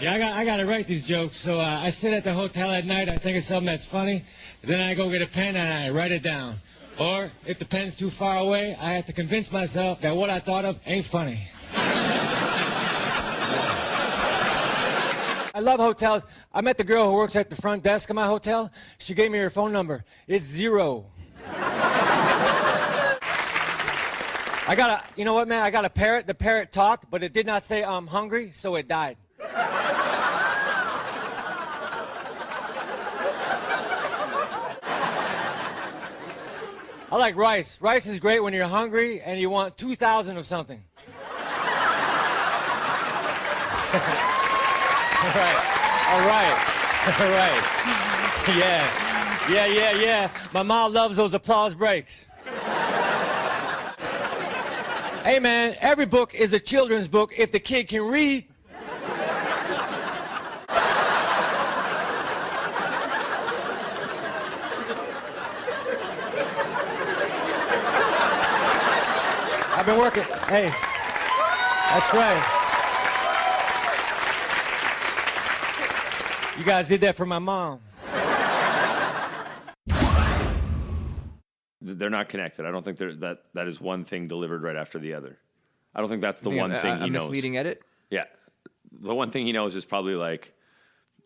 Yeah, I got to write these jokes. So I sit at the hotel at night. I think of something that's funny. Then I go get a pen and I write it down. Or if the pen's too far away, I have to convince myself that what I thought of ain't funny. I love hotels. I met the girl who works at the front desk of my hotel. She gave me her phone number. It's 0. You know what, man? I got a parrot. The parrot talked, but it did not say I'm hungry, so it died. I like rice. Rice is great when you're hungry and you want 2,000 of something. All right. Yeah. My mom loves those applause breaks. Hey, man, every book is a children's book if the kid can read. I've been working. Hey, that's right. You guys did that for my mom. They're not connected. I don't think that is one thing delivered right after the other. I don't think that's the one thing he knows. A misleading edit? Yeah. The one thing he knows is probably like,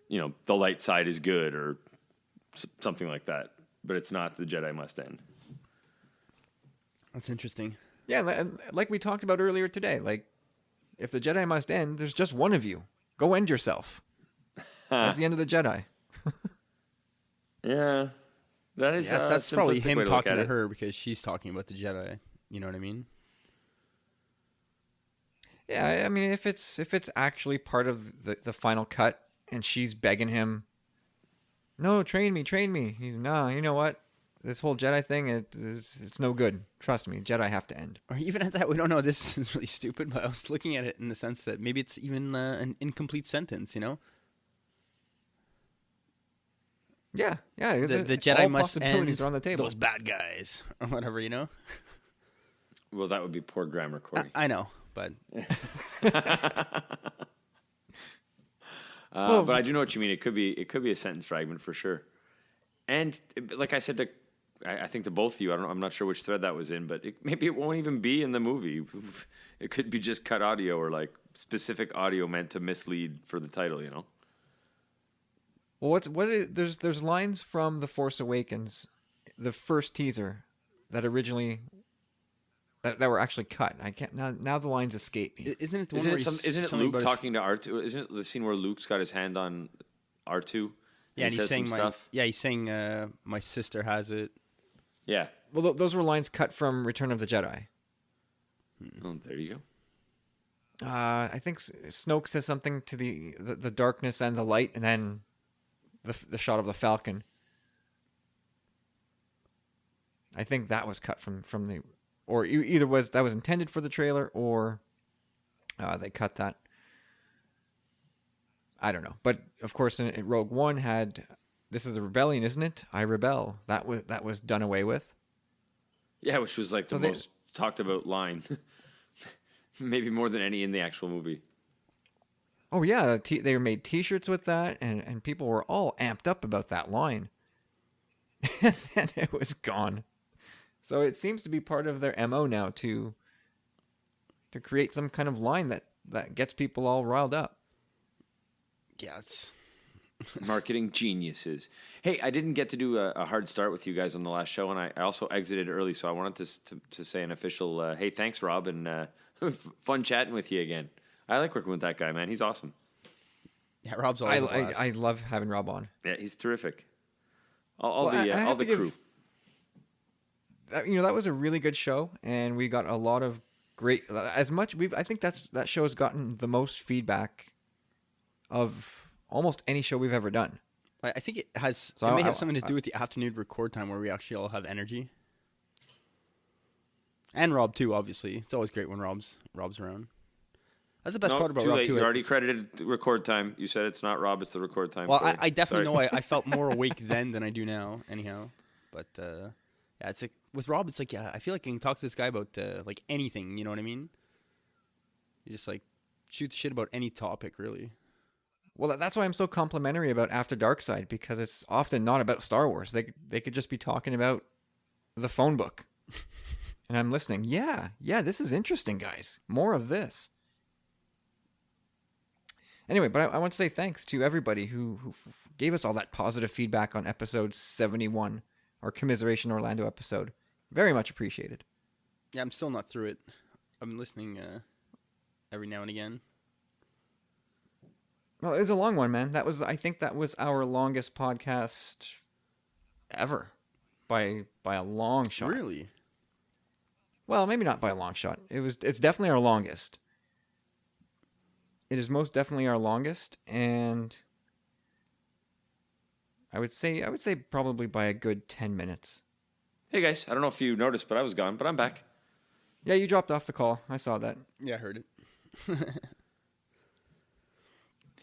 the light side is good or something like that. But it's not the Jedi must end. That's interesting. Yeah, like we talked about earlier today. Like, if the Jedi must end, there's just one of you. Go end yourself. That's the end of the Jedi. Yeah. That is that's probably him talking to her it. because she's talking about the Jedi. You know what I mean? Yeah, I mean, if it's actually part of the final cut and she's begging him, no, train me. He's, no, you know what? This whole Jedi thing, it's no good. Trust me, Jedi have to end. Or even at that, we don't know. This is really stupid, but I was looking at it in the sense that maybe it's even an incomplete sentence, Yeah. The Jedi all must possibilities end are on the table. those bad guys or whatever, Well, that would be poor grammar, Corey. I know, but but I do know what you mean. It could be a sentence fragment for sure. And like I said I think to both of you, I'm not sure which thread that was in, but maybe it won't even be in the movie. It could be just cut audio or like specific audio meant to mislead for the title, Well, there's lines from The Force Awakens, the first teaser, that originally that were actually cut. I can't now the lines escape me. Isn't it the one where isn't it Luke talking to R2? Isn't it the scene where Luke's got his hand on R2? Yeah, and he's saying stuff. Yeah, he's saying my sister has it. Yeah. Well, those were lines cut from Return of the Jedi. Oh, there you go. I think Snoke says something to the darkness and the light, and then the shot of the Falcon. I think that was cut from the, or either that was intended for the trailer, or they cut that. I don't know, but of course, in Rogue One had, "This is a rebellion, isn't it? I rebel." That was done away with. Yeah, which was like the most talked about line, maybe more than any in the actual movie. Oh yeah, they made T-shirts with that, and people were all amped up about that line, and then it was gone. So it seems to be part of their MO now to create some kind of line that gets people all riled up. Yeah, it's marketing geniuses. Hey, I didn't get to do a hard start with you guys on the last show, and I also exited early, so I wanted to say an official, hey, thanks, Rob, and fun chatting with you again. I like working with that guy, man. He's awesome. Yeah, Rob's always a blast. I love having Rob on. Yeah, he's terrific. All the crew. That was a really good show, and we got a lot of great. I think that show has gotten the most feedback of almost any show we've ever done. I think it has. So it may have something to do with the afternoon record time where we actually all have energy. And Rob too, obviously. It's always great when Rob's around. That's the best part about Rob too. You already credited record time. You said it's not Rob, it's the record time. Well, I definitely know I felt more awake then than I do now. Anyhow, but yeah, it's like with Rob, it's like I feel like I can talk to this guy about like anything. You know what I mean? You just like shoot the shit about any topic, really. Well, that's why I'm so complimentary about After Dark Side, because it's often not about Star Wars. They could just be talking about the phone book. And I'm listening. Yeah, this is interesting, guys. More of this. Anyway, but I want to say thanks to everybody who gave us all that positive feedback on episode 71, our Commiseration Orlando episode. Very much appreciated. Yeah, I'm still not through it. I'm listening every now and again. Well, it was a long one, man. I think that was our longest podcast ever, by a long shot. Really? Well, maybe not by a long shot. It's definitely our longest. It is most definitely our longest, and I would say probably by a good 10 minutes. Hey guys, I don't know if you noticed, but I was gone, but I'm back. Yeah, you dropped off the call. I saw that. Yeah, I heard it.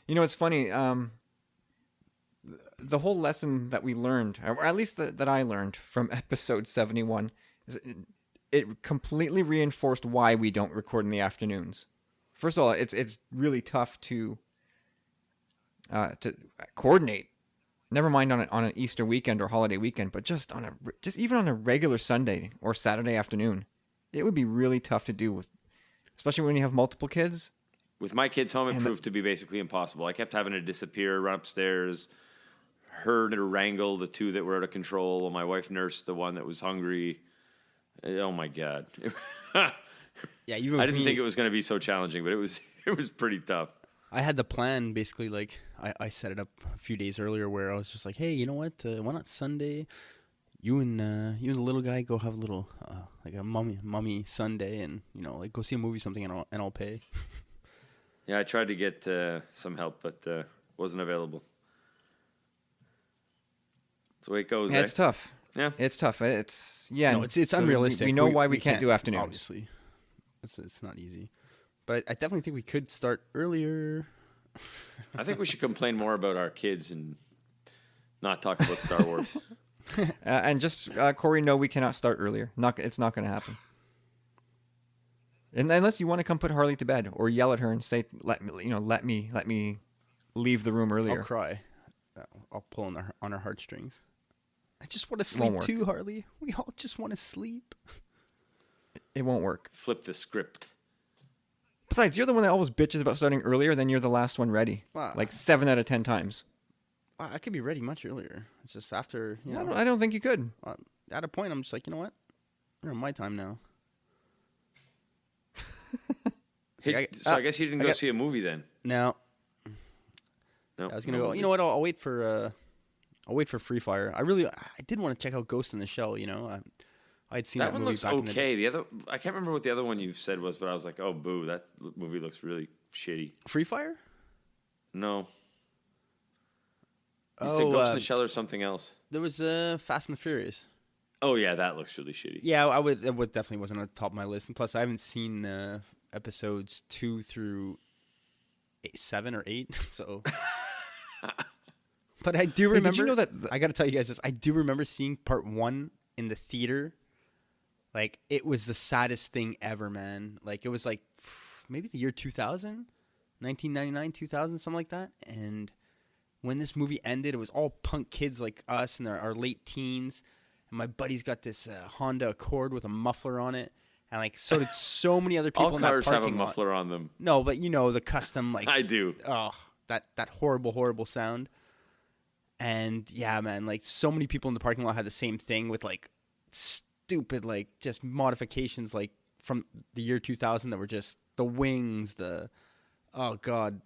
You know, it's funny. The whole lesson that we learned, or at least that I learned from episode 71, is it completely reinforced why we don't record in the afternoons. First of all, it's really tough to coordinate. Never mind on an Easter weekend or holiday weekend, but just even on a regular Sunday or Saturday afternoon, it would be really tough to do, especially when you have multiple kids. With my kids home, it proved to be basically impossible. I kept having to disappear, run upstairs, her to wrangle the two that were out of control, while my wife nursed the one that was hungry. Oh my God. Yeah, I didn't think it was going to be so challenging, but it was pretty tough. I had the plan basically, like I set it up a few days earlier where I was just like, hey, you know what? Why not Sunday? You and the little guy go have a little like a mummy Sunday, and like go see a movie, something, and I'll pay. Yeah, I tried to get some help, but wasn't available. That's the way it goes. Yeah, it's tough. Yeah, it's tough. It's it's unrealistic. We know why we can't do afternoons. Obviously, it's not easy. But I definitely think we could start earlier. I think we should complain more about our kids and not talk about Star Wars. And just Corey, no, we cannot start earlier. It's not going to happen. And unless you want to come put Harley to bed or yell at her and say, let me leave the room earlier. I'll cry. I'll pull on her heartstrings. I just want to Won't sleep work. too, Harley. We all just want to sleep. It won't work. Flip the script. Besides, you're the one that always bitches about starting earlier, then you're the last one ready. Wow. Like 7 out of 10 times. I could be ready much earlier. It's just after, I don't think you could. At a point, I'm just like, you know what? You're on my time now. Hey, so I guess you didn't go see a movie then. No. No, I was gonna no go. movie. You know what? I'll wait for Free Fire. I did want to check out Ghost in the Shell. I'd seen That that one movie looks back in the okay. The other, I can't remember what the other one you said was, but I was like, oh boo, that movie looks really shitty. Free Fire. No. You said Ghost in the Shell or something else. There was Fast and the Furious. Oh yeah, that looks really shitty. Yeah, it definitely wasn't on the top of my list. And plus, I haven't seen episodes 2 through 7 or 8. So, but I do remember. Did you know that? I got to tell you guys this. I do remember seeing part 1 in the theater. Like, it was the saddest thing ever, man. Like, it was like maybe the year 2000, 1999, 2000, something like that. And when this movie ended, it was all punk kids like us in our late teens. And my buddy's got this Honda Accord with a muffler on it. And, like, so did so many other people All in that cars parking have a lot. muffler on them. No, but the custom, like... I do. Oh, that horrible, horrible sound. And, yeah, man, like, so many people in the parking lot had the same thing with, like, stupid, like, just modifications, like, from the year 2000 that were just the wings, oh, God.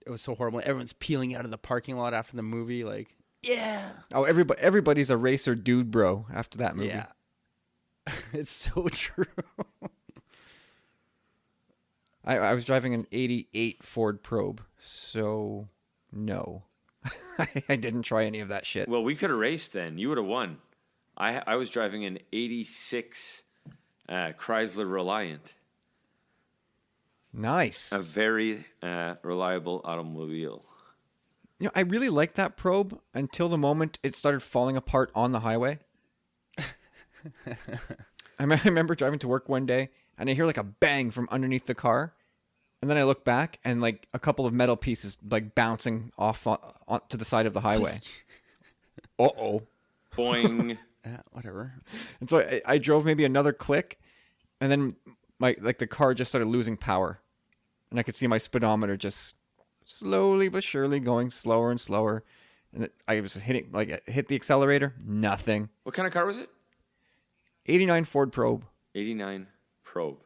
It was so horrible. Everyone's peeling out of the parking lot after the movie, like, yeah. Oh, everybody's a racer dude, bro. After that movie, Yeah. It's so true. I was driving an '88 Ford Probe, so no, I didn't try any of that shit. Well, we could have raced then. You would have won. I was driving an '86 Chrysler Reliant. Nice. A very reliable automobile. I really liked that Probe until the moment it started falling apart on the highway. I remember driving to work one day, and I hear like a bang from underneath the car. And then I look back and like a couple of metal pieces like bouncing off on to the side of the highway. Uh-oh. Boing. Whatever. And so I drove maybe another click, and then the car just started losing power. And I could see my speedometer just slowly but surely going slower and slower. And I was hitting, hit the accelerator, nothing. What kind of car was it? 89 Ford Probe. 89 Probe.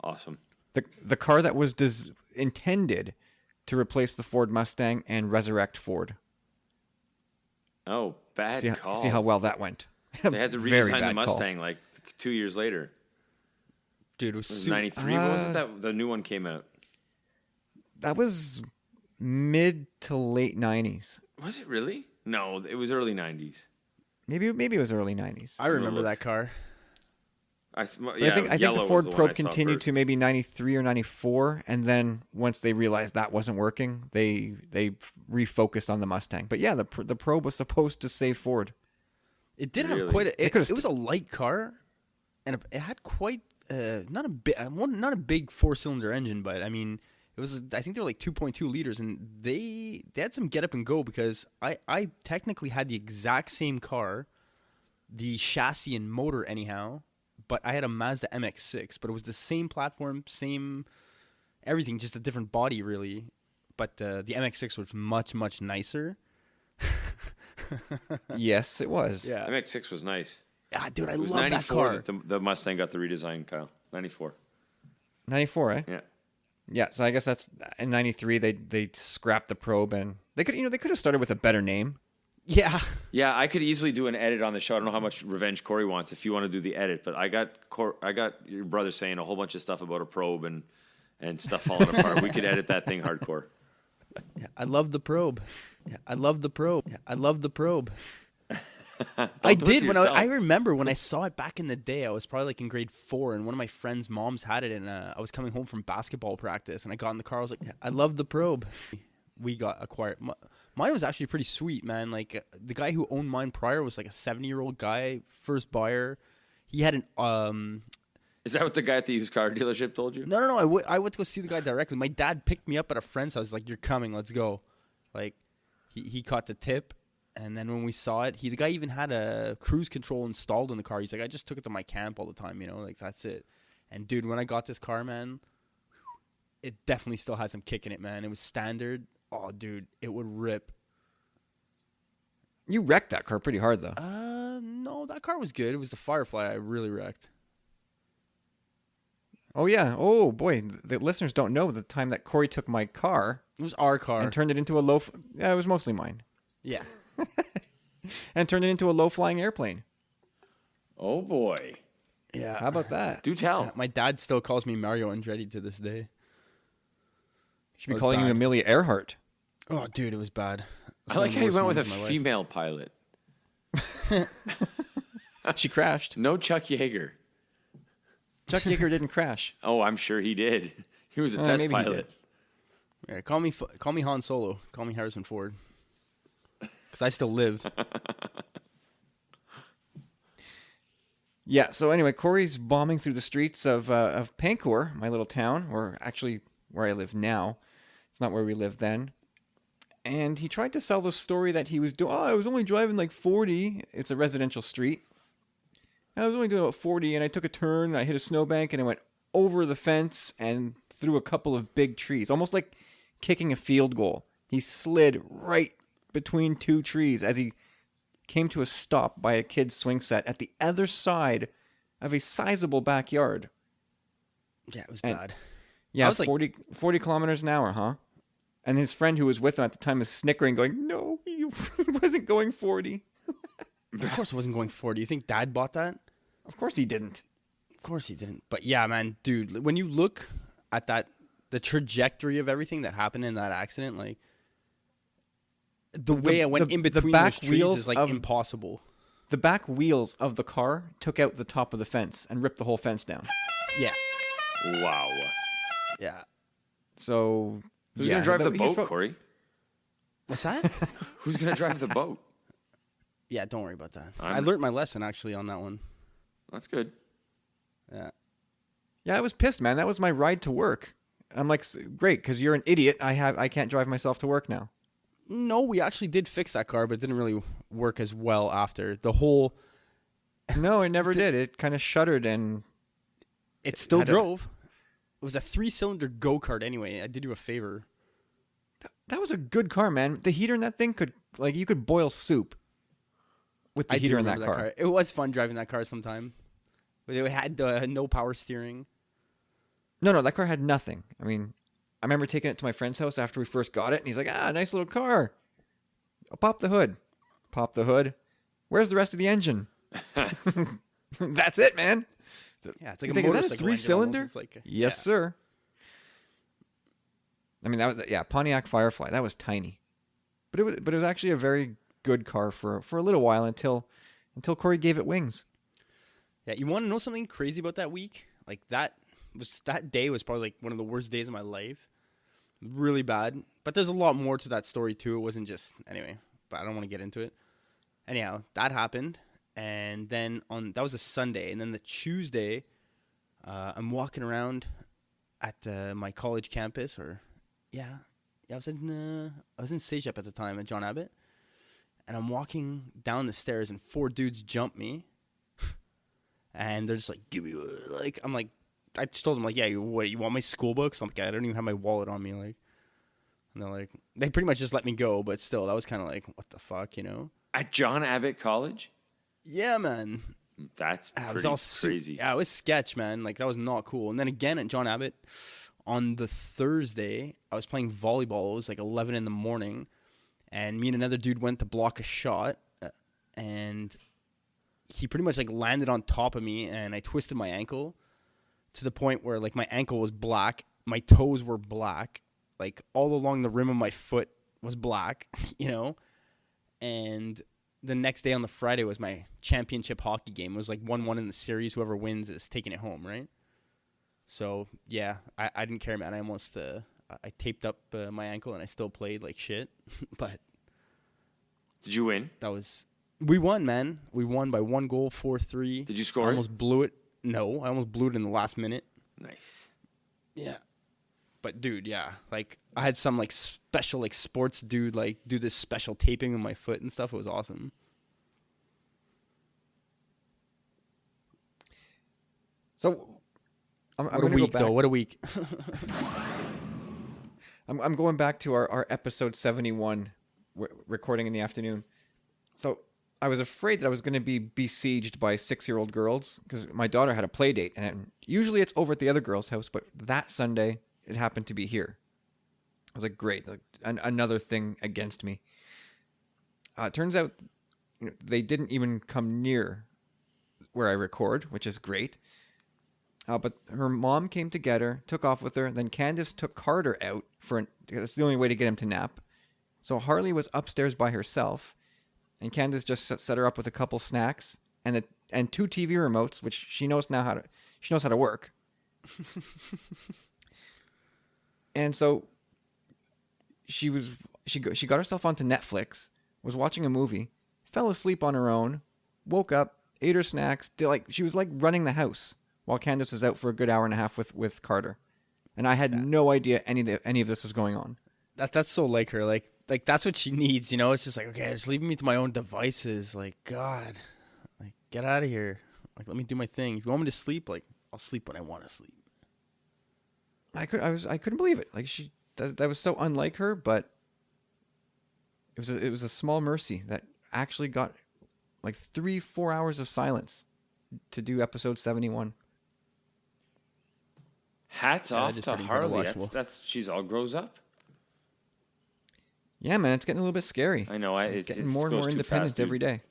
Awesome. The car that was intended to replace the Ford Mustang and resurrect Ford. Oh, bad call. See how well that went. They had to Very redesign the bad call. Mustang like 2 years later. Dude, it was It was super. 93, what was it that the new one came out? That was mid to late 90s. Was it really? No, it was early 90s. Maybe it was early 90s. I remember look. that car. Yeah, I think the yellow was Ford the one Probe I saw continued to first. maybe 93 or 94, and then once they realized that wasn't working, they refocused on the Mustang. But yeah, the Probe was supposed to save Ford. It did Really? have quite a. It could've was a light car, and it had quite not a big 4-cylinder engine, but I mean it was. I think they were like 2.2 liters, and they had some get up and go because I technically had the exact same car, the chassis and motor anyhow, but I had a Mazda MX-6, but it was the same platform, same everything, just a different body really. But the MX-6 was much nicer. Yes, it was. Yeah. MX-6 was nice. Ah, dude, I It was love that 94 car. that the Mustang got the redesign, Kyle. 94. 94, eh? Yeah. Yeah, so I guess that's in 93 they scrapped the Probe, and they could have started with a better name. Yeah. Yeah, I could easily do an edit on the show. I don't know how much revenge Corey wants if you want to do the edit, but I got your brother saying a whole bunch of stuff about a Probe and stuff falling apart. We could edit that thing hardcore. Yeah, I love the Probe. Yeah, I love the Probe. Yeah, I love the Probe. I do it did to when yourself. I remember when I saw it back in the day. I was probably like in grade 4, and one of my friends' moms had it, and I was coming home from basketball practice, and I got in the car. I was like, yeah, I love the Probe. We got acquired. Mine was actually pretty sweet, man. Like the guy who owned mine prior was like a 70-year-old guy, first buyer. He had an Is that what the guy at the used car dealership told you? No. I went to go see the guy directly. My dad picked me up at a friend's house. Like, you're coming, let's go. Like, he caught the tip, and then when we saw it, the guy even had a cruise control installed in the car. He's like, I just took it to my camp all the time, like that's it. And dude, when I got this car, man, it definitely still had some kick in it, man. It was standard. Oh, dude, it would rip. You wrecked that car pretty hard, though. No, that car was good. It was the Firefly I really wrecked. Oh, yeah. Oh, boy. The listeners don't know the time that Corey took my car It was our car. and turned it into a low... Yeah, it was mostly mine. Yeah. And turned it into a low-flying airplane. Oh boy. Yeah. How about that? Do tell. My dad still calls me Mario Andretti to this day. Should be was calling you bad. Amelia Earhart. Oh, dude, it was bad. It was I one like of the how you worst went with a moments of my life. female pilot. She crashed. No Chuck Yeager. Chuck Yeager didn't crash. Oh, I'm sure he did. He was a test maybe he pilot. Yeah, call me Han Solo. Call me Harrison Ford. Because I still lived. Yeah, so anyway, Corey's bombing through the streets of Pancourt, my little town, or actually where I live now. It's not where we lived then. And he tried to sell the story that he was doing. Oh, I was only driving like 40. It's a residential street. I was only doing about 40, and I took a turn, and I hit a snowbank, and I went over the fence and through a couple of big trees, almost like kicking a field goal. He slid right between two trees as he came to a stop by a kid's swing set at the other side of a sizable backyard. Yeah, it was And- bad. Yeah, I was like- 40 kilometers an hour, huh? And his friend who was with him at the time was snickering, going, no, he wasn't going 40. Of course, I wasn't going 40. You think Dad bought that? Of course he didn't. Of course he didn't. But yeah, man, dude, when you look at the trajectory of everything that happened in that accident, like the way I went in the between back those trees wheels is like of- impossible. The back wheels of the car took out the top of the fence and ripped the whole fence down. Yeah, Wow. yeah. So Who's yeah, gonna drive the he's boat, pro- Corey? What's that? Who's gonna drive the boat? Yeah, don't worry about that. I'm- I learned my lesson actually on that one. That's good. Yeah. Yeah, I was pissed, man. That was my ride to work. I'm like, great, because you're an idiot. I can't drive myself to work now. No, we actually did fix that car, but it didn't really work as well after. The whole... No, it never did. It kind of shuddered and... It still had a- drove. It was a 3-cylinder go-kart anyway. I did you a favor. That was a good car, man. The heater in that thing could, like, you could boil soup with the I do heater in that remember car. It was fun driving that car sometime. But it had no power steering. No, that car had nothing. I mean, I remember taking it to my friend's house after we first got it, and he's like, nice little car. I'll pop the hood. Pop the hood. Where's the rest of the engine? That's it, man. Yeah, it's like He's a like, is that a motorcycle engine 3-cylinder? almost. It's like Yes, yeah. sir. I mean, that was Pontiac Firefly. That was tiny, but it was actually a very good car for a little while until Corey gave it wings. Yeah, you want to know something crazy about that week? Like that day was probably like one of the worst days of my life. Really bad. But there's a lot more to that story too. It wasn't just anyway, but I don't want to get into it. Anyhow, that happened, and then that was a Sunday, and then the Tuesday, I'm walking around at my college campus, I was in CEGEP at the time at John Abbott, and I'm walking down the stairs, and 4 dudes jump me. And they're just like, give me, like, I'm like, I just told them, like, yeah, you want my school books? I'm like, I don't even have my wallet on me, like, and they're like, they pretty much just let me go, but still, that was kind of like, what the fuck, you know? At John Abbott College? Yeah, man. That's It pretty was all crazy. Yeah, it was sketch, man. Like, that was not cool. And then again at John Abbott, on the Thursday, I was playing volleyball. It was like 11 in the morning, and me and another dude went to block a shot, and he pretty much like landed on top of me, and I twisted my ankle to the point where like my ankle was black, my toes were black, like all along the rim of my foot was black, you know. And the next day on the Friday was my championship hockey game. It was like 1-1 in the series. Whoever wins is taking it home, right? So yeah, I didn't care, man. I almost I taped up my ankle, and I still played like shit. But Did you win? We won, man. We won by 1 goal, 4-3. Did you score I it? almost blew it. No, I almost blew it in the last minute. Nice. Yeah. But dude, yeah, like I had some like special like sports dude like do this special taping on my foot and stuff. It was awesome. So I'm What a going to go week back. though. What a week. I'm going back to our episode 71 recording in the afternoon. So I was afraid that I was going to be besieged by 6-year-old girls because my daughter had a play date, and usually it's over at the other girl's house, but that Sunday it happened to be here. I was like, great, like, another thing against me. It turns out they didn't even come near where I record, which is great. But her mom came to get her, took off with her. Then Candace took Carter out that's the only way to get him to nap. So Harley was upstairs by herself, and Candace just set her up with a couple snacks and 2 TV remotes, which she knows how to work. And so she got herself onto Netflix, was watching a movie, fell asleep on her own, woke up, ate her snacks, she was like running the house while Candace was out for a good hour and a half with Carter. And I had no idea any of this was going on. That's so like her. Like that's what she needs, you know? It's just like, okay, just leave me to my own devices. Like, God, like get out of here. Like, let me do my thing. If you want me to sleep, like I'll sleep when I want to sleep. I couldn't believe it. Like that was so unlike her, but it was a small mercy that actually got like 3-4 hours of silence to do episode 71. Hats Yeah, off that is to pretty Harley. watchable. That's she's all grows up. Yeah, man, it's getting a little bit scary. I know. It's getting more and more independent every day.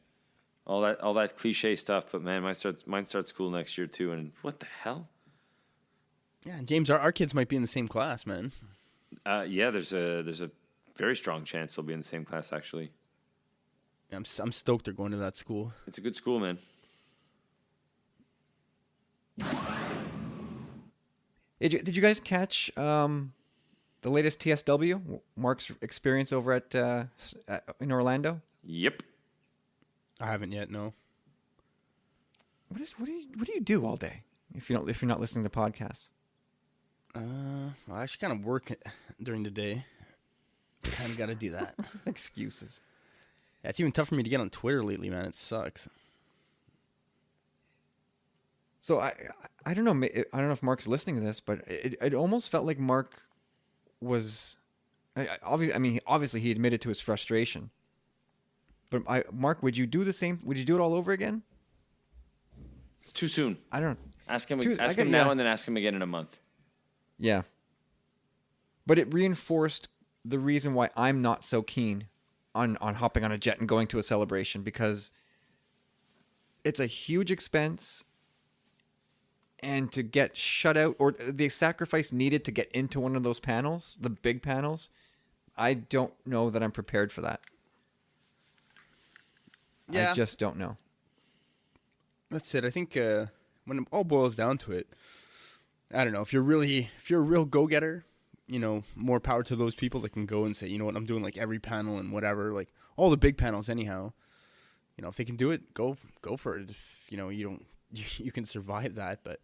All that cliche stuff, but man, mine starts school next year too. And what the hell? Yeah, and James, our kids might be in the same class, man. Yeah, there's a very strong chance they'll be in the same class. Actually, Yeah, I'm stoked they're going to that school. it's a good school, man. Did you guys catch the latest TSW? Mark's experience over in Orlando. Yep. I haven't yet. No. What do you do all day if you're not listening to podcasts? I actually kind of work during the day. Kind of got to do that. Excuses. Yeah, it's even tough for me to get on Twitter lately, man. It sucks. So I don't know. I don't know if Mark's listening to this, but it almost felt like Mark was obviously he admitted to his frustration. But Mark, would you do the same? Would you do it all over again? It's too soon. I don't. Ask him. I Ask guess, him now, yeah. and then ask him again in a month. Yeah. But it reinforced the reason why I'm not so keen on hopping on a jet and going to a celebration, because it's a huge expense, and to get shut out, or the sacrifice needed to get into one of those panels, the big panels, I don't know that I'm prepared for that. Yeah. I just don't know. That's it. I think when it all boils down to it, I don't know. If you're a real go-getter, more power to those people that can go and say, you know what, I'm doing like every panel and whatever, like all the big panels anyhow. If they can do it, go for it. If you can survive that. But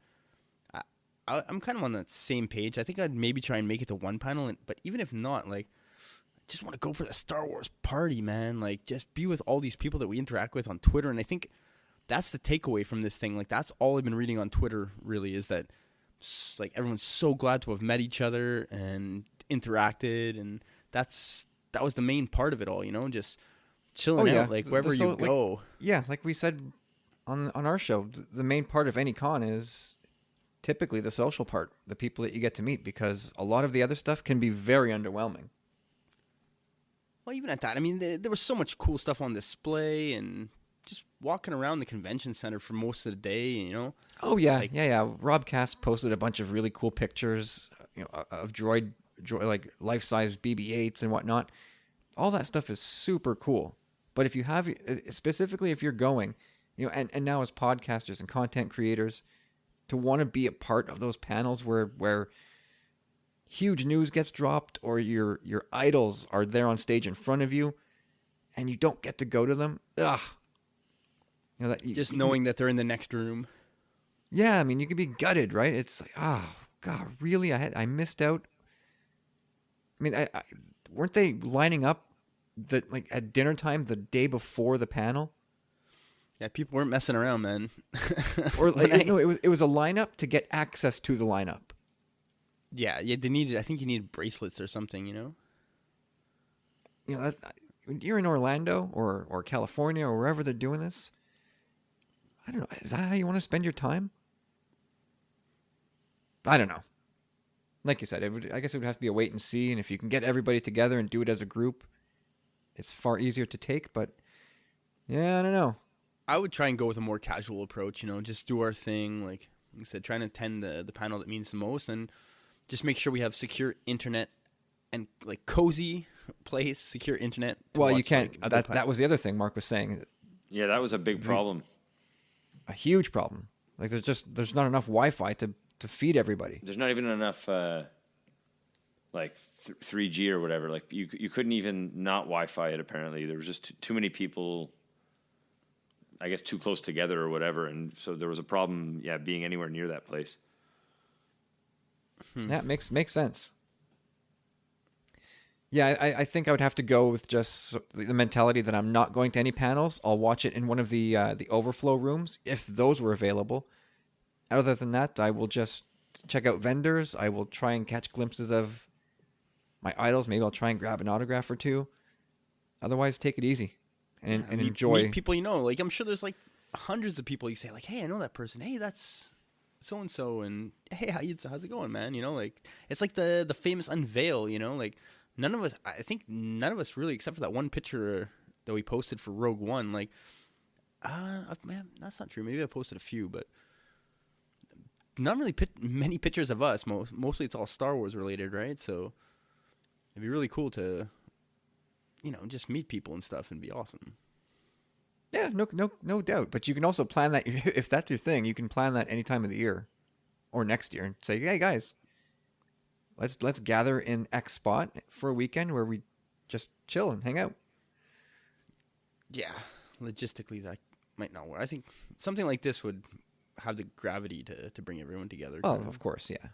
I'm kind of on that same page. I think I'd maybe try and make it to one panel, but even if not, like, I just want to go for the Star Wars party, man. Like, just be with all these people that we interact with on Twitter. And I think that's the takeaway from this thing. Like, that's all I've been reading on Twitter, really, is that, like, everyone's so glad to have met each other and interacted. And that was the main part of it all, just chilling out, like, wherever you go. Like we said on our show, the main part of any con is typically the social part, the people that you get to meet, because a lot of the other stuff can be very underwhelming. Well, even at that, I mean, there was so much cool stuff on display, and just walking around the convention center for most of the day, Oh yeah, like, yeah. Rob Cass posted a bunch of really cool pictures, of droid like life-size BB-8s and whatnot. All that stuff is super cool. But if you have, specifically if you're going, and now as podcasters and content creators, to want to be a part of those panels where huge news gets dropped, or your idols are there on stage in front of you, and you don't get to go to them. Ugh. Just knowing that they're in the next room. Yeah, I mean, you could be gutted, right? It's like, oh God, really? I missed out. I mean, I weren't they lining up at dinner time the day before the panel? Yeah, people weren't messing around, man. Or no, it was a lineup to get access to the lineup. Yeah, they needed. I think you needed bracelets or something, When you're in Orlando or California or wherever they're doing this, I don't know. Is that how you want to spend your time? I don't know. Like you said, I guess it would have to be a wait and see. And if you can get everybody together and do it as a group, it's far easier to take. But yeah, I don't know. I would try and go with a more casual approach, just do our thing. Like I said, trying to attend the panel that means the most, and just make sure we have secure internet and like cozy place, secure internet. Well, you watch, can't. like, That was the other thing Mark was saying. Yeah, that was a big problem. A huge problem. Like there's not enough Wi-Fi to feed everybody. There's not even enough 3G or whatever. Like you couldn't even not Wi-Fi it. Apparently, there was just too many people. I guess too close together or whatever, and so there was a problem. Yeah, being anywhere near that place. That makes sense. Yeah, I think I would have to go with just the mentality that I'm not going to any panels. I'll watch it in one of the overflow rooms if those were available. Other than that, I will just check out vendors. I will try and catch glimpses of my idols. Maybe I'll try and grab an autograph or two. Otherwise, take it easy and enjoy. Meet people like I'm sure there's like hundreds of people you say like, hey, I know that person. Hey, that's so and so, and hey, how's it going, man? Like it's like the famous unveil. Like I think none of us really, except for that one picture that we posted for Rogue One. Like, man, that's not true. Maybe I posted a few, but not really many pictures of us. Mostly it's all Star Wars related, right? So it'd be really cool to, just meet people and stuff and be awesome. Yeah, no doubt. But you can also plan that if that's your thing. You can plan that any time of the year, or next year, and say, "Hey guys, let's gather in X spot for a weekend where we just chill and hang out." Yeah, logistically that might not work. I think something like this would have the gravity to bring everyone together. Oh, of course, yeah.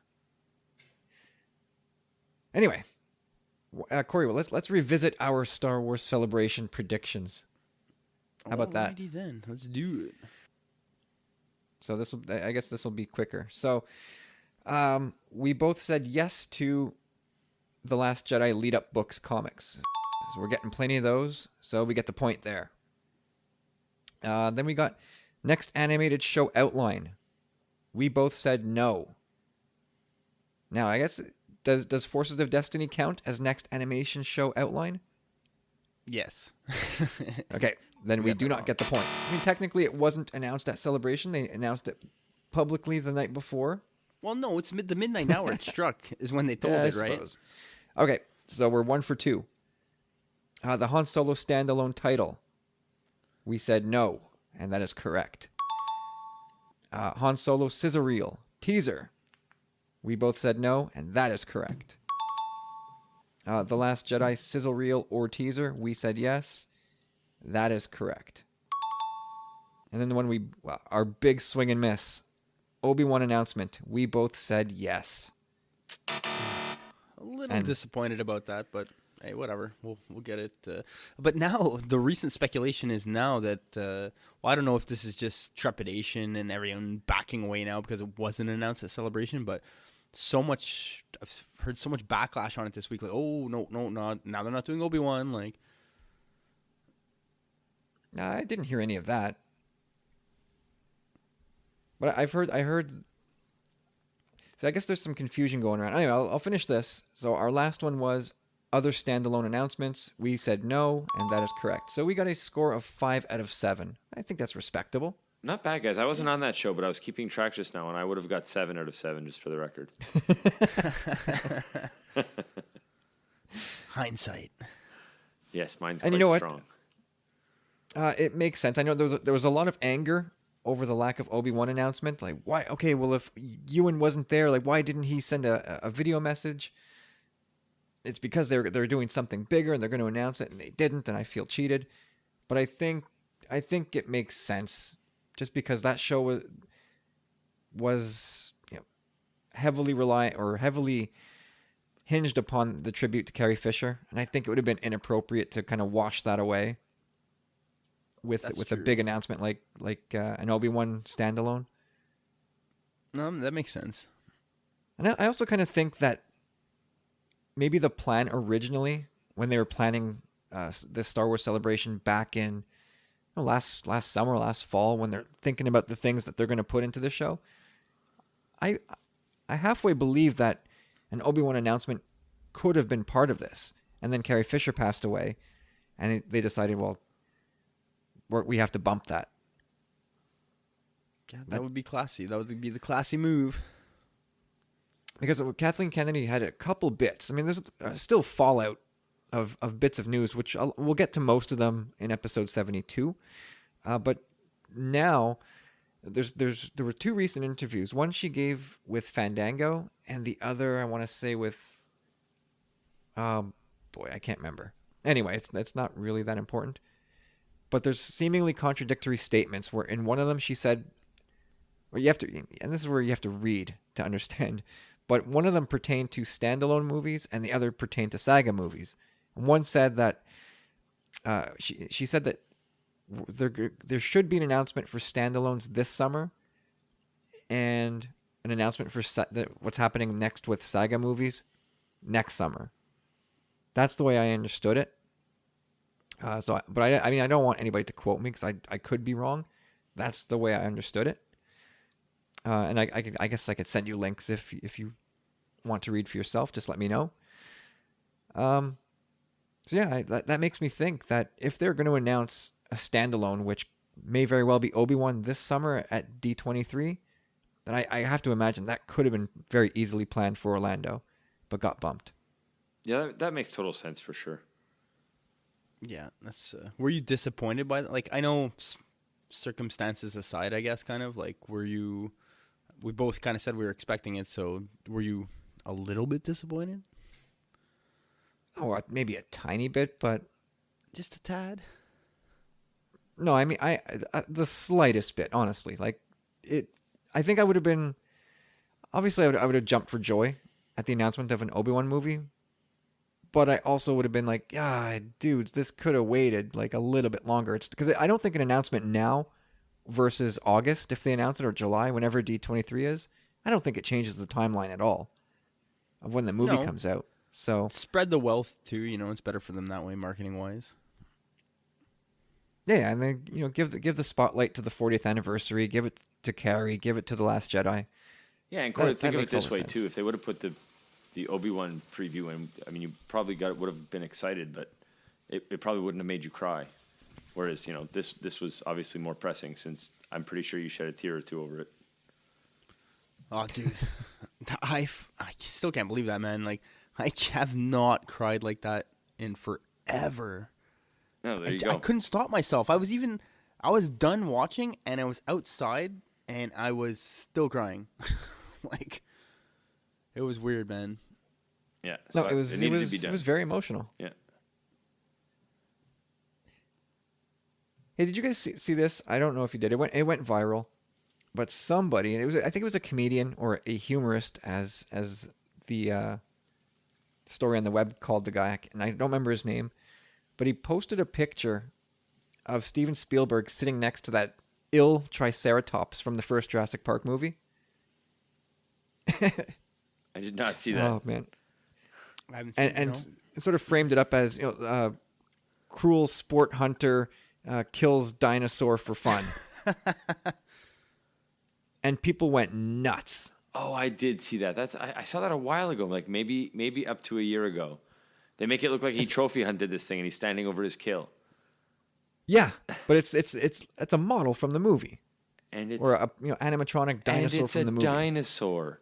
Anyway, Corey, well, let's revisit our Star Wars Celebration predictions. How about that? Alrighty then, let's do it. So I guess this will be quicker. So, we both said yes to the Last Jedi lead up books comics. So we're getting plenty of those. So we get the point there. Then we got next animated show outline. We both said no. Now, I guess, does Forces of Destiny count as next animation show outline? Yes. Okay, then we got do that not wrong. get the point. I mean, technically, it wasn't announced at Celebration. They announced it publicly the night before. Well, no, it's the midnight hour it struck is when they told Yeah, I it, right? suppose. Okay, so we're 1 for 2. The Han Solo standalone title. We said no, and that is correct. Han Solo sizzle reel teaser. We both said no, and that is correct. The Last Jedi sizzle reel or teaser. We said yes. That is correct. And then the one our big swing and miss, Obi-Wan announcement. We both said yes. A little disappointed about that, but hey, whatever. We'll get it. But now the recent speculation is now that well, I don't know if this is just trepidation and everyone backing away now because it wasn't announced at Celebration, but I've heard so much backlash on it this week. Like, oh no, now they're not doing Obi-Wan. Like, I didn't hear any of that. But I heard. So I guess there's some confusion going around. Anyway, I'll finish this. So our last one was other standalone announcements. We said no, and that is correct. So we got a score of 5 out of 7. I think that's respectable. Not bad, guys. I wasn't on that show, but I was keeping track just now, and I would have got 7 out of 7, just for the record. hindsight. Yes, mine's And quite you know strong. what? It makes sense. I know there was a lot of anger over the lack of Obi-Wan announcement. Like, why? Okay, well, if Ewan wasn't there, like, why didn't he send a video message? It's because they're doing something bigger and they're going to announce it, and they didn't, and I feel cheated. But I think it makes sense, just because that show was heavily hinged upon the tribute to Carrie Fisher, and I think it would have been inappropriate to kind of wash that away with a true. big announcement like an Obi-Wan standalone. No, that makes sense. And I also kind of think that maybe the plan originally, when they were planning the Star Wars Celebration back in last summer, last fall, when they're thinking about the things that they're going to put into the show, I halfway believe that an Obi-Wan announcement could have been part of this. And then Carrie Fisher passed away, and they decided, well, we have to bump that. Yeah, that would be classy. That would be the classy move. Because Kathleen Kennedy had a couple bits. I mean, there's still fallout of bits of news, which we'll get to most of them in episode 72. But now there were 2 recent interviews. One she gave with Fandango, and the other I want to say with I can't remember. Anyway, it's not really that important. But there's seemingly contradictory statements where in one of them she said, well, you have to, and this is where you have to read to understand. But one of them pertained to standalone movies, and the other pertained to saga movies. And one said that she said that there should be an announcement for standalones this summer, and an announcement for what's happening next with saga movies next summer. That's the way I understood it. But I mean, I don't want anybody to quote me because I could be wrong. That's the way I understood it. And I guess I could send you links if you want to read for yourself. Just let me know. So yeah, that makes me think that if they're going to announce a standalone, which may very well be Obi-Wan this summer at D23, then I have to imagine that could have been very easily planned for Orlando, but got bumped. Yeah, that makes total sense for sure. Yeah, that's. Were you disappointed by that? Like, I know circumstances aside, I guess, kind of like, were you? We both kind of said we were expecting it, so were you a little bit disappointed? Oh, maybe a tiny bit, but Just a tad. no, I mean, I the slightest bit, honestly. Like it, I think I would have been. Obviously, I would have jumped for joy at the announcement of an Obi-Wan movie, but I also would have been like, yeah, dudes, this could have waited like a little bit longer. It's because I don't think an announcement now versus August, if they announce it, or July, whenever D23 is, I don't think it changes the timeline at all of when the movie No. comes out. So Spread the wealth too. It's better for them that way, marketing wise. yeah, and then give the spotlight to the 40th anniversary, give it to Carrie, give it to the Last Jedi. Yeah, and Corey, That think of it makes all this the way sense. too. If they would have put the Obi-Wan preview in, I mean, you probably would have been excited, but it probably wouldn't have made you cry. Whereas, this was obviously more pressing, since I'm pretty sure you shed a tear or two over it. Oh, dude, I still can't believe that, man. Like, I have not cried like that in forever. No, there you I go. couldn't stop myself. I was done watching, and I was outside, and I was still crying. Like, it was weird, man. Yeah, No, so it needed to be done. was very emotional. Yeah. Hey, did you guys see this? I don't know if you did. It went viral, but somebody, and I think it was a comedian or a humorist, as the story on the web called the guy, and I don't remember his name, but he posted a picture of Steven Spielberg sitting next to that ill Triceratops from the first Jurassic Park movie. I did not see that. Oh man! I haven't seen And sort of framed it up as cruel sport hunter kills dinosaur for fun, and people went nuts. Oh, I did see that. I saw that a while ago, like maybe up to a year ago. They make it look like he trophy hunted this thing and he's standing over his kill. Yeah, but it's a model from the movie, And it's or a animatronic dinosaur it's from a the movie. dinosaur.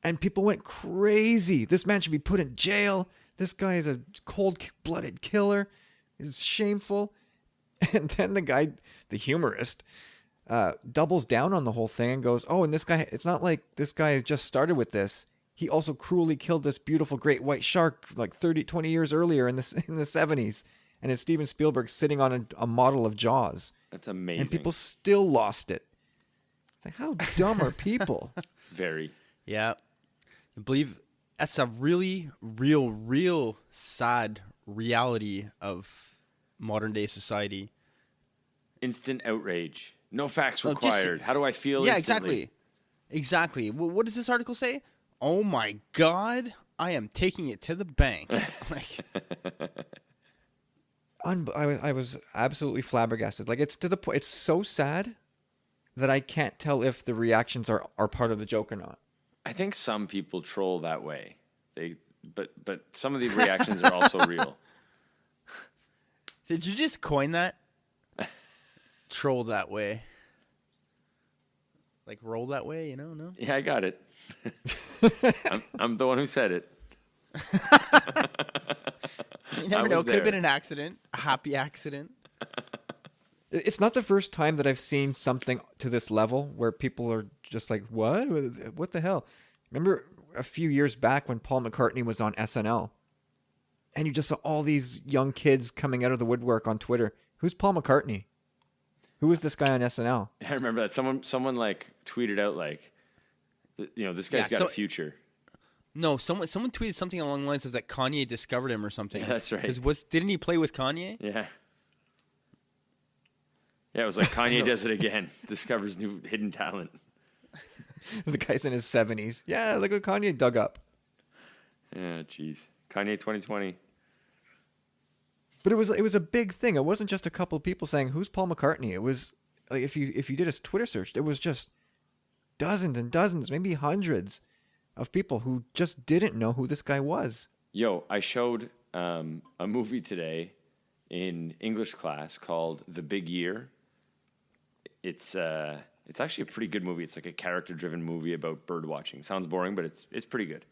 And people went crazy. This man should be put in jail. This guy is a cold-blooded killer. It's shameful. And then the guy, the humorist, doubles down on the whole thing and goes, "Oh, and this guy, it's not like this guy just started with this. He also cruelly killed this beautiful great white shark like 20 years earlier in the 70s." And it's Steven Spielberg sitting on a model of Jaws. That's amazing. And people still lost it. It's like, how dumb are people? Very. Yeah. I believe that's a really, real sad reality of modern day society. Instant outrage. No facts Oh, just- required. How do I feel Yeah, instantly? exactly. What does this article say? Oh my God, I am taking it to the bank. Like, I was absolutely flabbergasted. Like, it's to the point. It's so sad that I can't tell if the reactions are part of the joke or not. I think some people troll that way. But some of the reactions are also real. did you just coin that? Troll that way. Like roll that way, no? Yeah, I got it. I'm the one who said it. You never I know. was Could have been there. an accident. A happy accident. It's not the first time that I've seen something to this level where people are just like, "What? What the hell?" Remember a few years back when Paul McCartney was on SNL, and you just saw all these young kids coming out of the woodwork on Twitter. Who's Paul McCartney? Who is this guy on SNL? I remember that someone like tweeted out like, this guy's Yeah, got a future. No, someone tweeted something along the lines of that Kanye discovered him or something. Yeah, that's right. Because didn't he play with Kanye? Yeah. Yeah, it was like Kanye does it again. Discovers new hidden talent. The guy's in his 70s. Yeah, look what Kanye dug up. Yeah, jeez. Kanye 2020. But it was a big thing. It wasn't just a couple of people saying, "Who's Paul McCartney?" It was like if you did a Twitter search, it was just dozens and dozens, maybe hundreds of people who just didn't know who this guy was. Yo, I showed a movie today in English class called The Big Year. It's actually a pretty good movie. It's like a character-driven movie about bird watching. Sounds boring, but it's pretty good.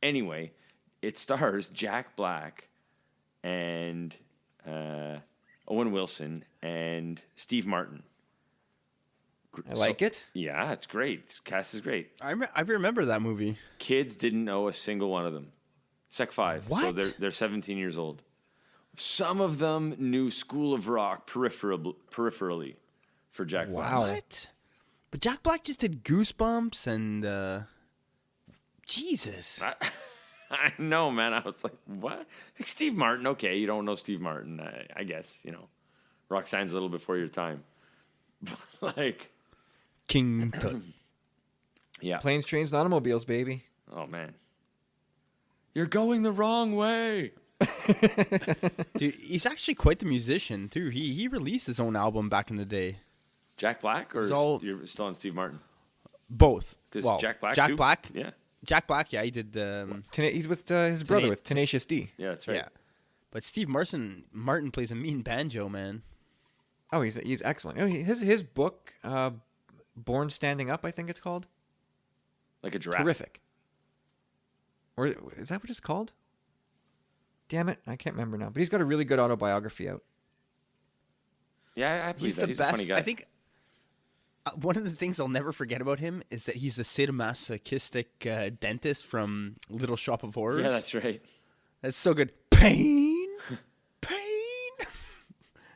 Anyway, it stars Jack Black and Owen Wilson and Steve Martin. I like it. Yeah, it's great. The cast is great. I remember that movie. Kids didn't know a single one of them. Sec 5. So What? they're 17 years old. Some of them knew School of Rock peripherally for Jack Black. Wow. What? But Jack Black just did Goosebumps and Jesus. I know, man. I was like, what? Like Steve Martin. Okay, you don't know Steve Martin. I guess, Roxanne's a little before your time. Like, King Tut. yeah. Planes, trains, and automobiles, baby. Oh, man. You're going the wrong way. Dude, he's actually quite the musician, too. He released his own album back in the day. Jack Black, or you're still on Steve Martin? Both. Because Well, Jack Black, Jack too? Black? Yeah. Jack Black, yeah, he did... He's with his brother, Tena- with Tenacious D. Yeah, that's right. Yeah. But Steve Martin plays a mean banjo, man. Oh, he's excellent. His book, Born Standing Up, I think it's called. Like a giraffe. Terrific. Or is that what it's called? Damn it, I can't remember now. But he's got a really good autobiography out. Yeah, I believe He's that. the He's best. a funny guy. I think one of the things I'll never forget about him is that he's the sadomasochistic dentist from Little Shop of Horrors. Yeah, that's right. That's so good. Pain.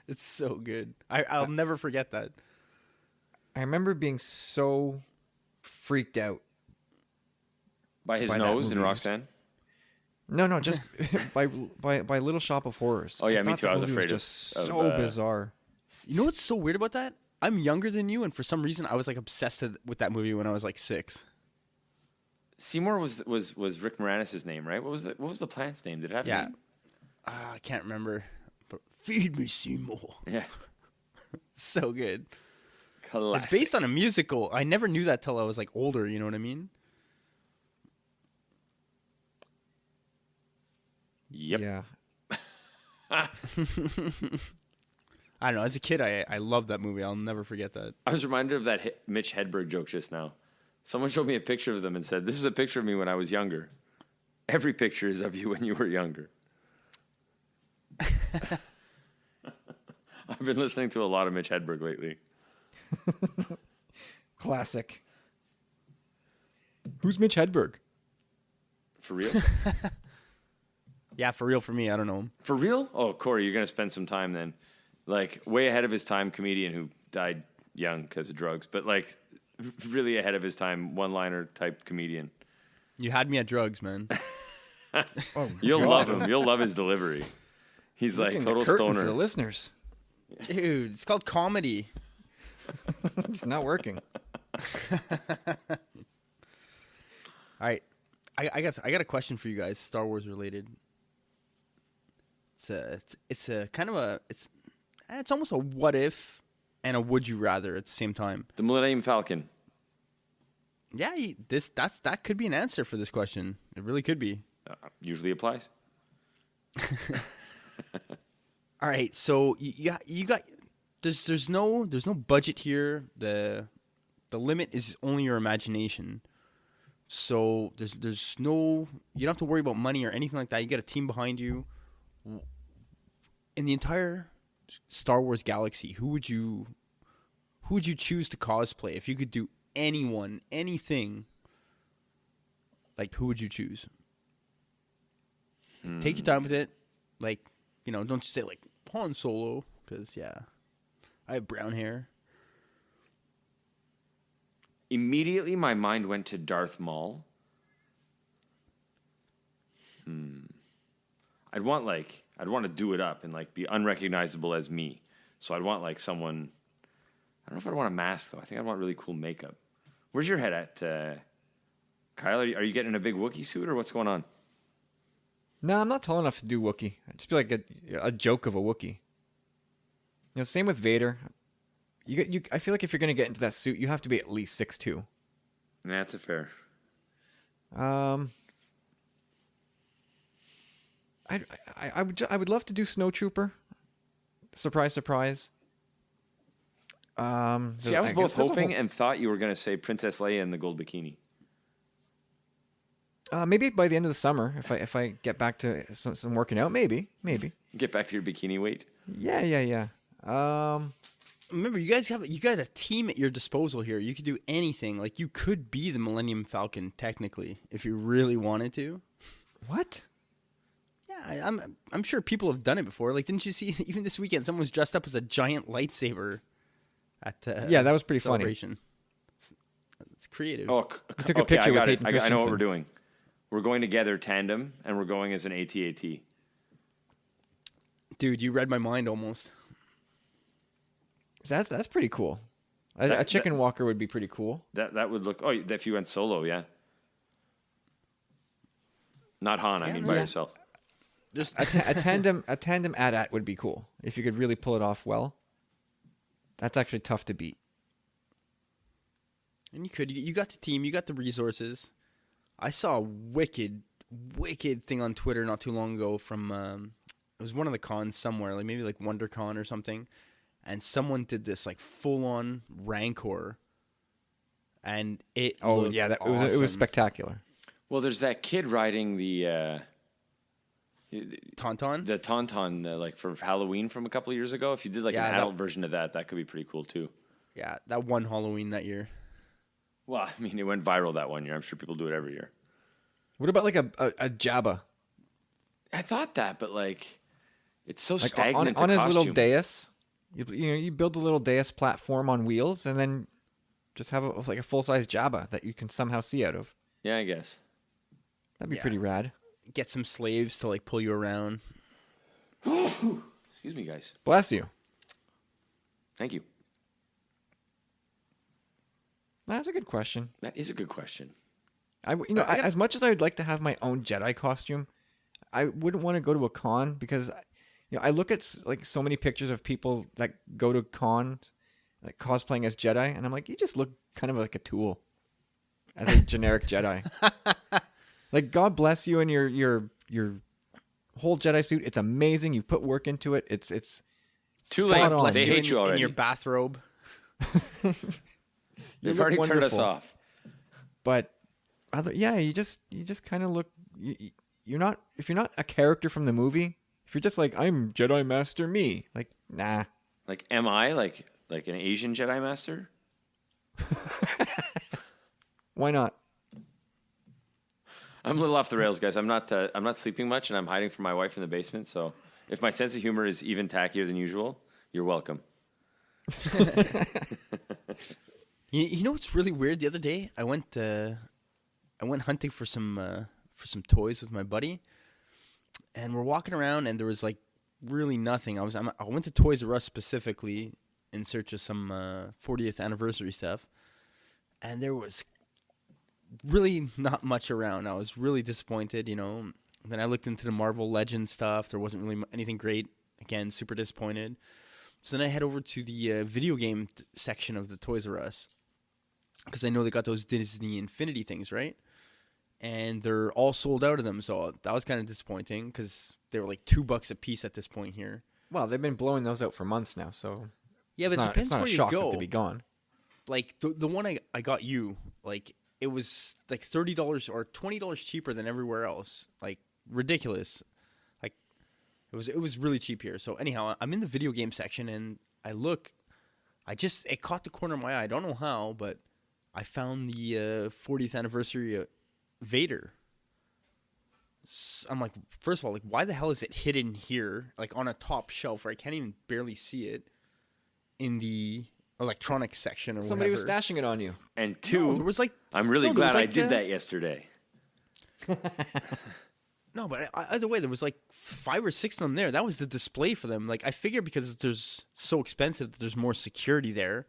It's so good. I'll never forget that. I remember being so freaked out. By his By that nose in movie. Roxanne? No, just by Little Shop of Horrors. Oh, yeah, me thought too. that I was movie afraid just of, so bizarre. You know what's so weird about that? I'm younger than you, and for some reason, I was like obsessed with that movie when I was like 6. Seymour was Rick Moranis' name, right? What was the plant's name? Did it have a Yeah. name? I can't remember. But feed me, Seymour. Yeah. So good. Classic. It's based on a musical. I never knew that till I was like older. You know what I mean? Yep. Yeah. I don't know. As a kid, I loved that movie. I'll never forget that. I was reminded of that Mitch Hedberg joke just now. Someone showed me a picture of them and said, "This is a picture of me when I was younger. Every picture is of you when you were younger." I've been listening to a lot of Mitch Hedberg lately. Classic. Who's Mitch Hedberg? For real? Yeah, for real. For me, I don't know him. For real? Oh, Corey, you're going to spend some time then. Like, way ahead of his time comedian who died young because of drugs, but like, really ahead of his time, one-liner type comedian. You had me at drugs, man. You'll love him. You'll love his delivery. He's like Lifting total the curtain stoner. for the listeners. Dude, it's called comedy. It's not working. All right, I got a question for you guys, Star Wars related. It's almost a what if and a would you rather at the same time. The Millennium Falcon. Yeah, that could be an answer for this question. It really could be. Usually applies. All right, so you got there's no budget here. The limit is only your imagination. So there's no, you don't have to worry about money or anything like that. You got a team behind you. In the entire Star Wars galaxy, who would you choose to cosplay if you could do anything? Like, who would you choose? Take your time with it. Like, don't just say like Han Solo, because I have brown hair. Immediately, my mind went to Darth Maul. I'd want to do it up and like be unrecognizable as me. So I'd want like someone. I don't know if I'd want a mask though. I think I'd want really cool makeup. Where's your head at, Kyle? Are you getting in a big Wookiee suit or what's going on? No, I'm not tall enough to do Wookiee. I'd just be like a joke of a Wookiee. Same with Vader. I feel like if you're gonna get into that suit, you have to be at least 6'2". That's a fair. I would love to do Snowtrooper. Surprise, surprise. See, I was both hoping and thought you were going to say Princess Leia in the gold bikini. Maybe by the end of the summer, if I get back to some working out, maybe. Get back to your bikini weight. Yeah. Remember, you guys got a team at your disposal here. You could do anything. Like, you could be the Millennium Falcon technically if you really wanted to. What? Yeah, I'm sure people have done it before. Like, didn't you see even this weekend someone was dressed up as a giant lightsaber at yeah, that was pretty celebration. Funny. It's creative. Oh, I took a picture I got with it. Hayden I know what Christensen. we're doing. We're going together tandem, and we're going as an AT-AT. Dude, you read my mind almost. That's pretty cool. A chicken walker would be pretty cool. That would look... Oh, if you went solo, yeah. Not Han, I mean by yourself. Just A tandem AT-AT would be cool if you could really pull it off well. That's actually tough to beat. And you got the team, you got the resources. I saw a wicked thing on Twitter not too long ago from it was one of the cons somewhere, like maybe like WonderCon or something, and someone did this like full on Rancor, and it looked it was awesome. spectacular. Well, there's that kid riding the Tauntaun. the Tauntaun like for Halloween from a couple of years ago. If you did like an adult version of that could be pretty cool too. Yeah, that one Halloween that year. Well, I mean, it went viral that one year. I'm sure people do it every year. What about like a Jabba? I thought that, but like, it's so Like stagnant. on to his little costume. dais? You build a little dais platform on wheels, and then just have like a full size Jabba that you can somehow see out of. Yeah, I guess. That'd be Yeah. pretty rad. Get some slaves to like pull you around. Excuse me, guys. Bless you. Thank you. That's a good question. That is a good question. As much as I would like to have my own Jedi costume, I wouldn't want to go to a con because, I look at like so many pictures of people that go to cons, like cosplaying as Jedi, and I'm like, you just look kind of like a tool, as a generic Jedi. Like, God bless you and your whole Jedi suit. It's amazing. You put work into it. It's Too spot late. on. They hate you in already. your bathrobe. They've look already turned us wonderful. off. But you just kind of look. You're not, if you're not a character from the movie. If you're just like, I'm Jedi Master me, like, nah. Like, am I like an Asian Jedi Master? Why not? I'm a little off the rails, guys. I'm not sleeping much, and I'm hiding from my wife in the basement. So, if my sense of humor is even tackier than usual, you're welcome. You know what's really weird? The other day, I went hunting for some toys with my buddy, and we're walking around, and there was like really nothing. I went to Toys R Us specifically in search of some 40th anniversary stuff, and there was really not much around. I was really disappointed, Then I looked into the Marvel Legends stuff. There wasn't really anything great. Again, super disappointed. So then I head over to the video game section of the Toys R Us because I know they got those Disney Infinity things, right? And they're all sold out of them. So that was kind of disappointing because they were like $2 a piece at this point here. Well, they've been blowing those out for months now, so Yeah, but it depends it's not where a you shock go. that to be gone. Like the one I got you, like it was like $30 or $20 cheaper than everywhere else. Like ridiculous. Like it was really cheap here. So anyhow, I'm in the video game section and I look. It caught the corner of my eye. I don't know how, but I found the 40th anniversary Vader. I'm like, first of all, like, why the hell is it hidden here, like on a top shelf where I can't even barely see it in the electronics section or Somebody whatever. was stashing it on you. And two, No, there was like, I'm really no, there was glad I like, did that yesterday. No, but either way, there was like 5 or 6 of them there. That was the display for them. Like, I figure because there's so expensive that there's more security there.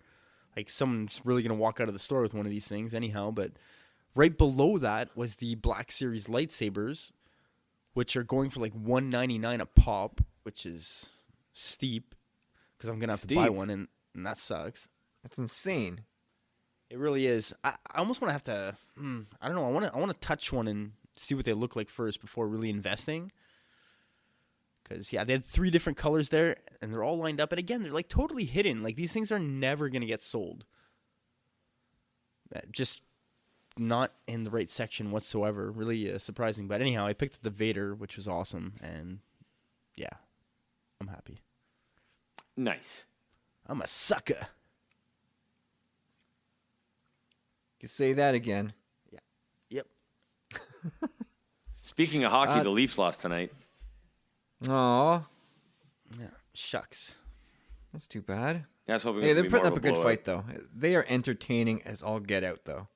Like, someone's really going to walk out of the store with one of these things anyhow. But right below that was the Black Series lightsabers, which are going for like $199 a pop, which is steep because I'm going to have to buy Steep. one, and that sucks. That's insane. It really is. I almost want to have to. I don't know. I want to touch one and see what they look like first before really investing. Because they had 3 different colors there, and they're all lined up. And again, they're like totally hidden. Like these things are never gonna get sold. Just not in the right section whatsoever. Really surprising. But anyhow, I picked up the Vader, which was awesome, and yeah, I'm happy. Nice. I'm a sucker. You say that again. Yep. Speaking of hockey, the Leafs lost tonight. Aw, Yeah. Shucks. that's too bad. I was hoping Hey, it was they're gonna be putting more up of a good blowout. fight, though. They are entertaining as all get out, though.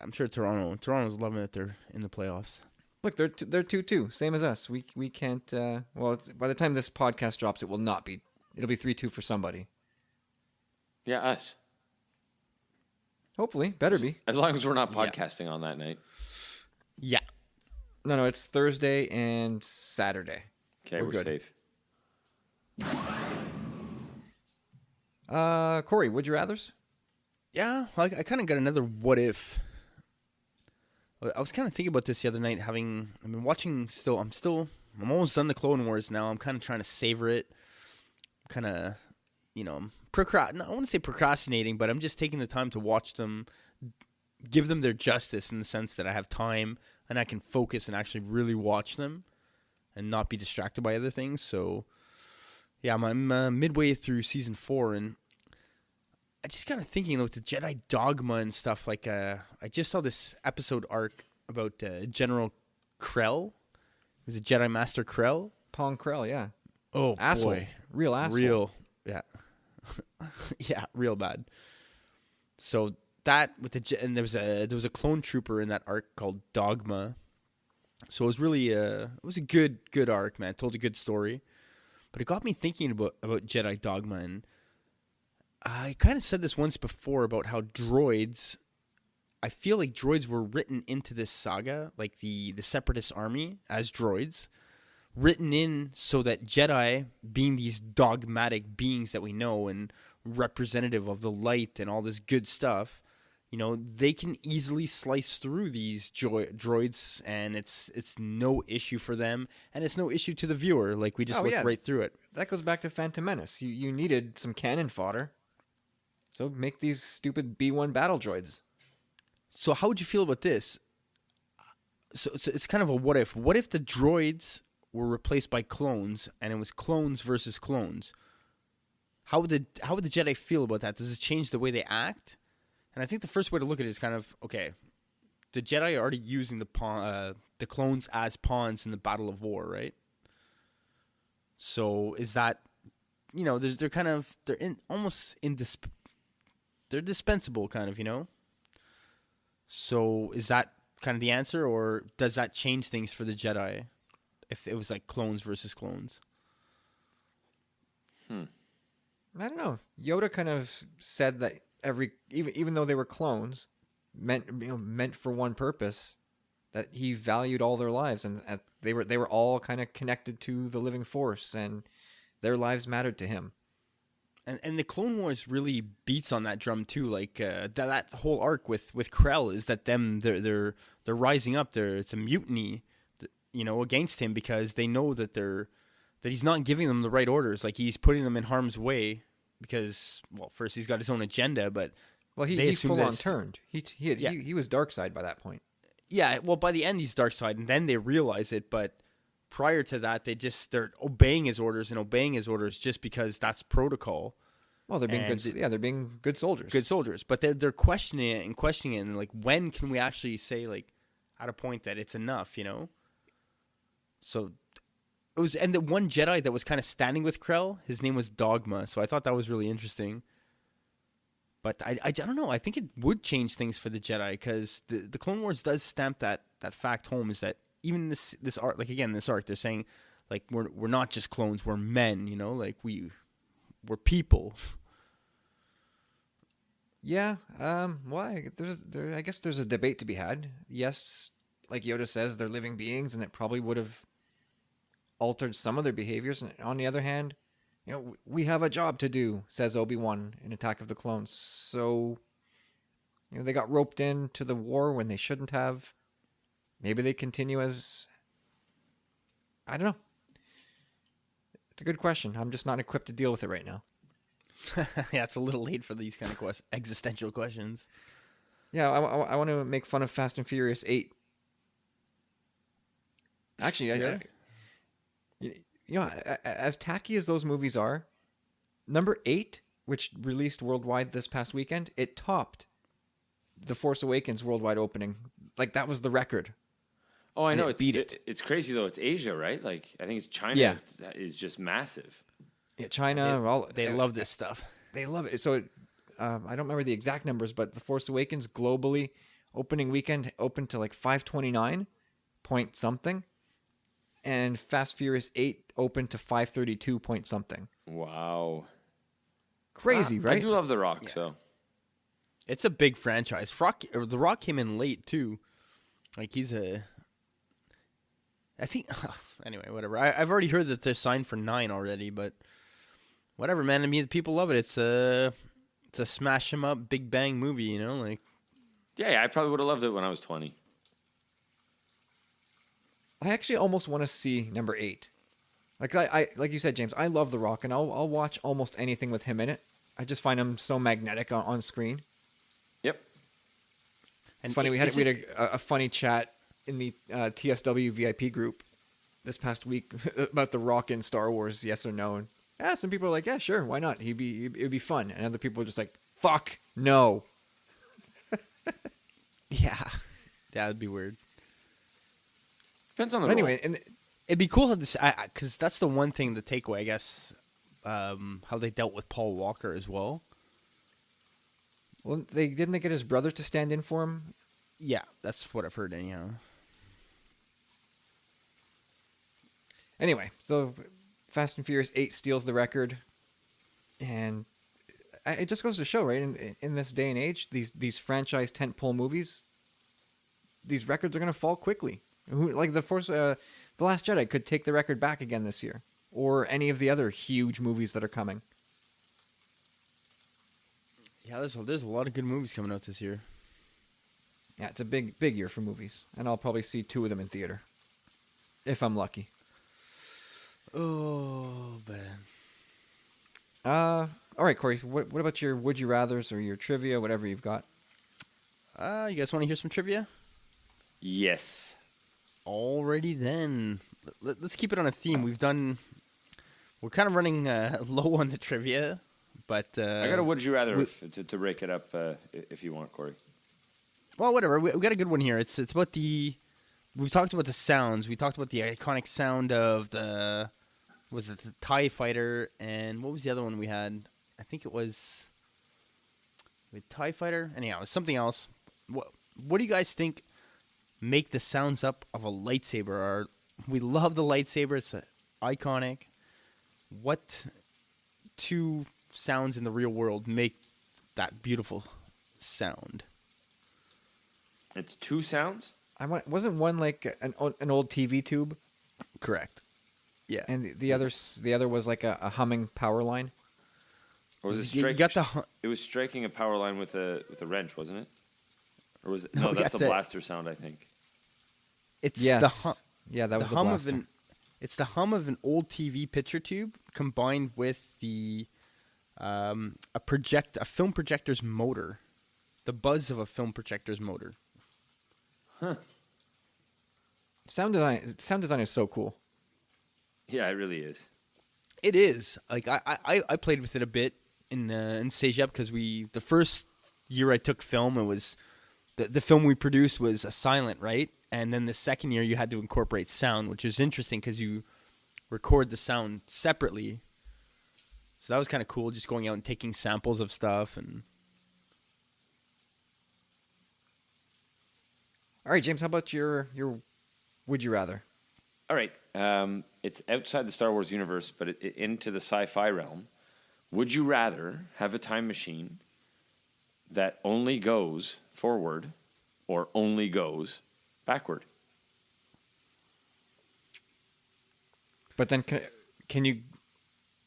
I'm sure Toronto's loving it. They're in the playoffs. Look, they're 2-2, same as us. We can't. By the time this podcast drops, it will not be. It'll be 3-2 for somebody. Yeah, us. Hopefully, better be. As long as we're not podcasting on that night. Yeah. No, it's Thursday and Saturday. Okay, we're good. safe. Corey, would you rather's? Yeah, I kind of got another what if. I was kind of thinking about this the other night. I've been watching I'm almost done the Clone Wars now. I'm kind of trying to savor it. Kind of, I want to say procrastinating, but I'm just taking the time to watch them, give them their justice in the sense that I have time and I can focus and actually really watch them and not be distracted by other things. So, yeah, I'm midway through season 4, and I just kind of thinking with the Jedi dogma and stuff. Like, I just saw this episode arc about General Krell. It was a Jedi Master Krell. Pong Krell, yeah. Oh, asshole. boy. Real asshole. Real, yeah. Yeah, real bad. So that with and there was a clone trooper in that arc called Dogma. So it was really it was a good arc, man. It told a good story. But it got me thinking about Jedi Dogma, and I kind of said this once before about how droids, I feel like droids were written into this saga, like the Separatist army as droids, written in so that Jedi, being these dogmatic beings that we know and representative of the light and all this good stuff, they can easily slice through these droids, and it's no issue for them, and it's no issue to the viewer. Like, we just look right through it. That goes back to Phantom Menace. You needed some cannon fodder, so make these stupid B-1 battle droids. So how would you feel about this? So it's kind of a what if. What if the droids were replaced by clones, and it was clones versus clones? How would the Jedi feel about that? Does it change the way they act? And I think the first way to look at it is kind of, okay, the Jedi are already using the clones as pawns in the Battle of War, right? So is that, they're dispensable, kind of, So is that kind of the answer, or does that change things for the Jedi if it was like clones versus clones? I don't know. Yoda kind of said that even though they were clones, meant for one purpose, that he valued all their lives, and they were all kind of connected to the living force, and their lives mattered to him. And the Clone Wars really beats on that drum too. Like that whole arc with Krell is that they're rising up. It's a mutiny, against him, because they know that he's not giving them the right orders. Like, he's putting them in harm's way because, well, first he's got his own agenda, but he's full on turned. He was dark side by that point. Yeah, well, by the end he's dark side, and then they realize it. But prior to that, they're obeying his orders just because that's protocol. Well, they're being good. Yeah, they're being good soldiers. Good soldiers, but they're questioning it, and like, when can we actually say, like, at a point that it's enough, So it was, and the one Jedi that was kind of standing with Krell, his name was Dogma. So I thought that was really interesting. But I don't know. I think it would change things for the Jedi, because the Clone Wars does stamp that fact home, is that even this arc, like, again, this arc, they're saying, like, we're not just clones, we're men, like we're people. Yeah. Why? I guess there's a debate to be had. Yes, like Yoda says, they're living beings, and it probably would have altered some of their behaviors. And on the other hand, we have a job to do, says Obi-Wan in Attack of the Clones. So, they got roped into the war when they shouldn't have. Maybe they continue as... I don't know. It's a good question. I'm just not equipped to deal with it right now. Yeah, it's a little late for these kind of existential questions. Yeah, I want to make fun of Fast and Furious 8. Actually, as tacky as those movies are, number 8, which released worldwide this past weekend, it topped The Force Awakens worldwide opening. Like, that was the record. Oh, I know. It's crazy, though. It's Asia, right? Like, I think it's China that is just massive. Yeah, China. They love this stuff. They love it. So I don't remember the exact numbers, but The Force Awakens globally opening weekend opened to like 529 point something, and Fast Furious 8 opened to 532 point something. Wow. Crazy, right? I do love The Rock, so. It's a big franchise. The Rock came in late too. Like I think. Anyway, whatever. I've already heard that they're signed for 9 already, but whatever, man. I mean, people love it. It's a smash 'em up, big bang movie. You know, like. Yeah, I probably would have loved it when I was 20. I actually almost want to see number 8. Like you said, James, I love The Rock, and I'll watch almost anything with him in it. I just find him so magnetic on screen. Yep. It's funny, we had a funny chat in the TSW VIP group this past week about The Rock in Star Wars, yes or no. And some people are like, yeah, sure, why not? It'd be fun. And other people are just like, fuck, no. Yeah, that would be weird. Depends on the Anyway, role. and It'd be cool because that's the one thing, the takeaway, I guess, how they dealt with Paul Walker as well. well, didn't they get his brother to stand in for him? Yeah, that's what I've heard anyhow. Anyway, so Fast and Furious 8 steals the record, and it just goes to show, right? In this day and age, these franchise tentpole movies, these records are going to fall quickly. Like The Last Jedi could take the record back again this year, or any of the other huge movies that are coming. Yeah, there's a lot of good movies coming out this year. Yeah, it's a big year for movies, and I'll probably see 2 of them in theater, if I'm lucky. Oh man. All right, Corey. What about your would you rather's or your trivia, whatever you've got? You guys want to hear some trivia? Yes. Alrighty then. Let's keep it on a theme. We're kind of running low on the trivia, but I got a would you rather to break it up if you want, Corey. well, whatever. We got a good one here. It's about we've talked about the sounds. We talked about the iconic sound of the TIE Fighter, and what was the other one we had? I think it was with TIE Fighter. Anyhow, it was something else. What do you guys think make the sounds up of a lightsaber? We love the lightsaber. It's iconic. What 2 sounds in the real world make that beautiful sound? It's 2 sounds? Wasn't one like an old TV tube, Correct. Yeah. and the other was like a humming power line? Or was it You striking? got the It was striking a power line with a wrench, wasn't it? Or was it? No, No, we that's got a the- blaster sound, I think. it's Yes. the Yeah, that was the hum blaster. of it's the hum of an old TV picture tube combined with the a film projector's motor, the buzz of a film projector's motor. Sound design is so cool. Yeah, it really is. It is like I played with it a bit in Cégep because the first year I took film, it was the film we produced was a silent, right? And then the second year you had to incorporate sound, which is interesting because you record the sound separately. So that was kind of cool, just going out and taking samples of stuff. And All right, James, how about your would you rather? All right. It's outside the Star Wars universe, but into the sci-fi realm. Would you rather have a time machine that only goes forward or only goes backward? But then can you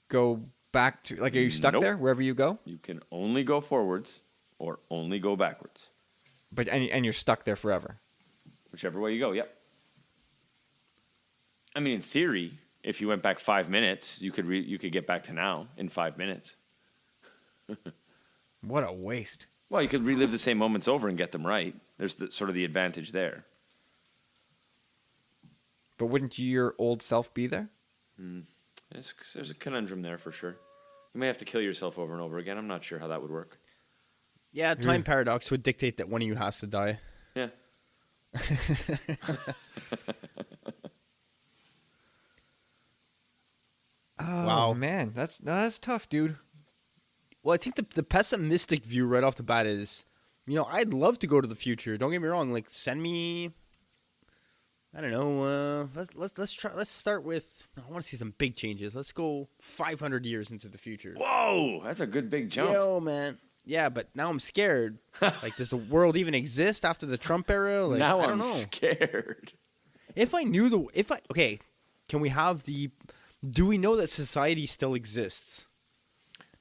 go back to, like, are you stuck Nope. there wherever you go? You can only go forwards or only go backwards. And you're stuck there forever. Whichever way you go, yep. I mean, in theory, if you went back 5 minutes, you could get back to now in 5 minutes. What a waste. Well, you could relive the same moments over and get them right. There's sort of the advantage there. But wouldn't your old self be there? There's a conundrum there for sure. You may have to kill yourself over and over again. I'm not sure how that would work. yeah, time paradox would dictate that one of you has to die. Yeah. Oh, Wow. man, that's tough, dude. Well, I think the pessimistic view right off the bat is I'd love to go to the future. Don't get me wrong. Like, send me. I don't know. Let's try. Let's start with. I want to see some big changes. Let's go 500 years into the future. Whoa, that's a good big jump. Yo, man. Yeah, but now I'm scared. Like, does the world even exist after the Trump era? Like, Now I don't I'm know. scared. If I knew okay, can we have do we know that society still exists?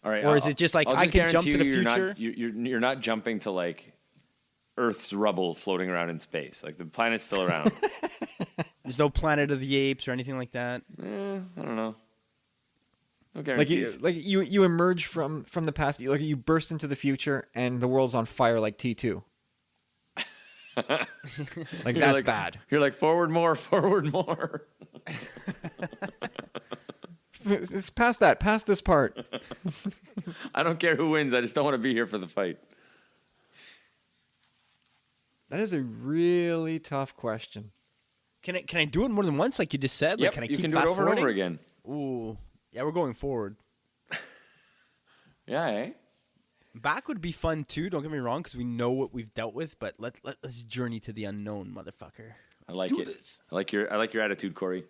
All right, Or is it just like, I'll I can jump guarantee to the you future? You're not jumping to like Earth's rubble floating around in space. Like the planet's still around. There's no Planet of the Apes or anything like that. I don't know. No Like guarantees. you emerge from the past. You burst into the future, and the world's on fire like T2. Like that's bad. You're like forward more, forward more. It's past that. Past this part. I don't care who wins. I just don't want to be here for the fight. That is a really tough question. Can I do it more than once, like you just said? Like, Yep, can I you keep can do it fast over and over forwarding? again. Ooh, yeah, we're going forward. Yeah, eh? Back would be fun too. Don't get me wrong, because we know what we've dealt with. But let's journey to the unknown, motherfucker. I like Do it. this. I like your attitude, Corey.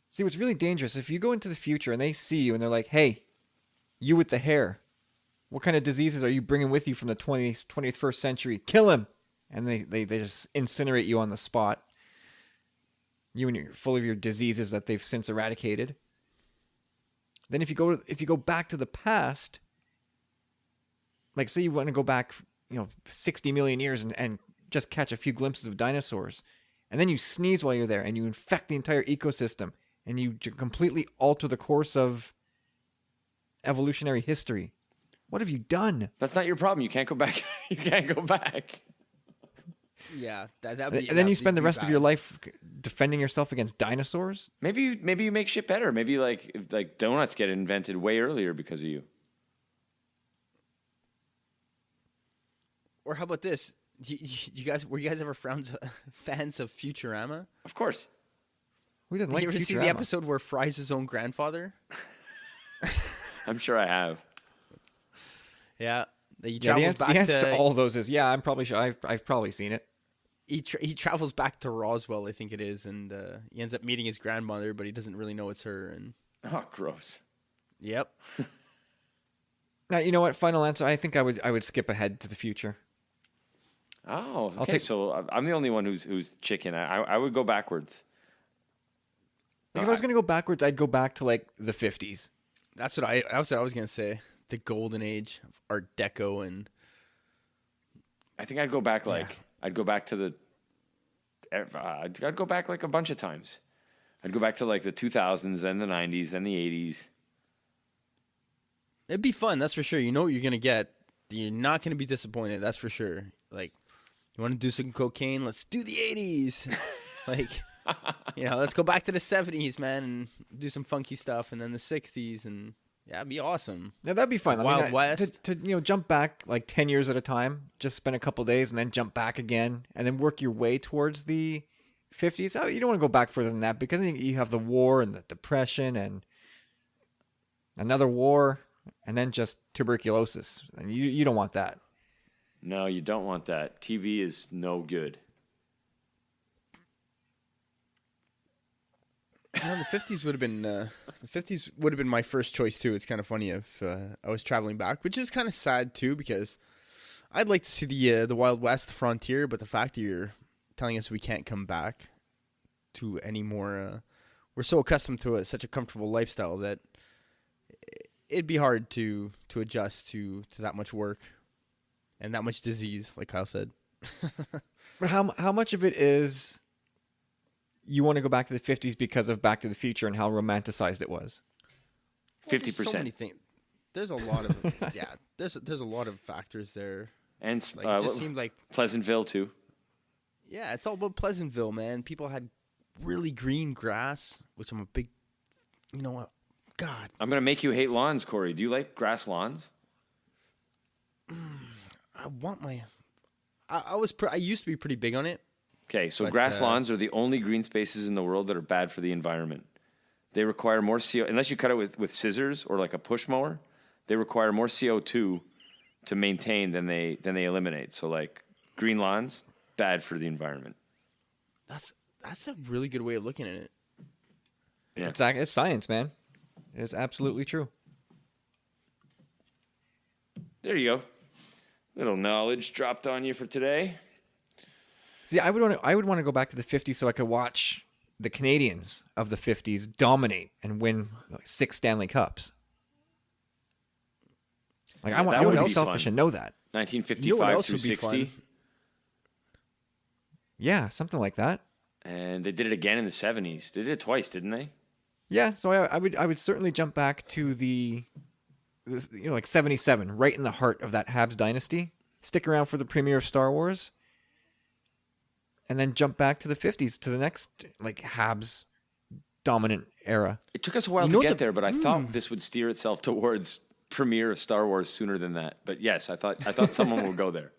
See, what's really dangerous, if you go into the future and they see you and they're like, hey, you with the hair, what kind of diseases are you bringing with you from the 21st century? Kill him. And they just incinerate you on the spot. You and you're full of your diseases that they've since eradicated. Then if you go back to the past, like say you want to go back, 60 million years and just catch a few glimpses of dinosaurs, and then you sneeze while you're there and you infect the entire ecosystem and you completely alter the course of evolutionary history. What have you done? That's not your problem. You can't go back. You can't go back. Yeah, that And then you spend the rest of your life defending yourself against dinosaurs? Maybe you make shit better. Maybe like donuts get invented way earlier because of you. Or how about this? Were you guys ever fans of Futurama? Of course. We didn't like you ever see the Futurama. episode where Fry's his own grandfather? I'm sure I have. Yeah, he Yeah, travels the back answer to to all those is I'm probably sure. I've probably seen it. he travels back to Roswell, I think it is, and he ends up meeting his grandmother, but he doesn't really know it's her. And Oh, gross. yep, Now, you know what? Final answer. I think I would skip ahead to the future. Oh, okay. take- So I'm the only one who's chicken. I would go backwards. Like if I was gonna go backwards, I'd go back to like the 50s. that's what I was gonna say. The golden age of Art Deco, and I think I'd go back I'd go back to the. I'd go back like a bunch of times. I'd go back to like the 2000s, then the 90s, then the 80s. it'd be fun. That's for sure. You know what you're gonna get. You're not gonna be disappointed. That's for sure. Like, you want to do some cocaine? Let's do the 80s. Like, let's go back to the 70s, man, and do some funky stuff, and then the 60s, and yeah, it'd be awesome. Yeah, that'd be fun. Wild West. To jump back like 10 years at a time, just spend a couple days and then jump back again, and then work your way towards the 50s. Oh, you don't want to go back further than that because then you have the war and the depression and another war, and then just tuberculosis, and you don't want that. No, you don't want that. TV is no good. The 50s would have been my first choice too. It's kind of funny if I was traveling back, which is kind of sad too, because I'd like to see the Wild West, the frontier, but the fact that you're telling us we can't come back to any more, we're so accustomed to such a comfortable lifestyle that it'd be hard to adjust to that much work and that much disease, like Kyle said. But how much of it is you want to go back to the 50s because of Back to the Future and how romanticized it was? 50%. So many things. There's a lot of There's a lot of factors there. And Like, it just seemed like Pleasantville too. yeah, it's all about Pleasantville, man. People had really green grass, which I'm a big. You know what? God, I'm gonna make you hate lawns, Corey. Do you like grass lawns? I want my. I used to be pretty big on it. Okay, so But, grass lawns are the only green spaces in the world that are bad for the environment. They require more CO, unless you cut it with scissors or like a push mower. They require more CO2 to maintain than they eliminate. So like green lawns, bad for the environment. That's a really good way of looking at it. Yeah. It's science, man. It is absolutely true. There you go. Little knowledge dropped on you for today. See, I would want to go back to the 50s so I could watch the Canadians of the 50s dominate and win like 6 Stanley Cups. Like Yeah, I that want would to be be selfish fun. and know that. 1955 else through would be 60. fun? Yeah, something like that. And they did it again in the 70s. They did it twice, didn't they? Yeah, so I would certainly jump back to like 77, right in the heart of that Habs dynasty. Stick around for the premiere of Star Wars. And then jump back to the 50s to the next like Habs dominant era. It took us a while You to know get what there, but I thought this would steer itself towards premiere of Star Wars sooner than that. But yes, I thought someone would go there.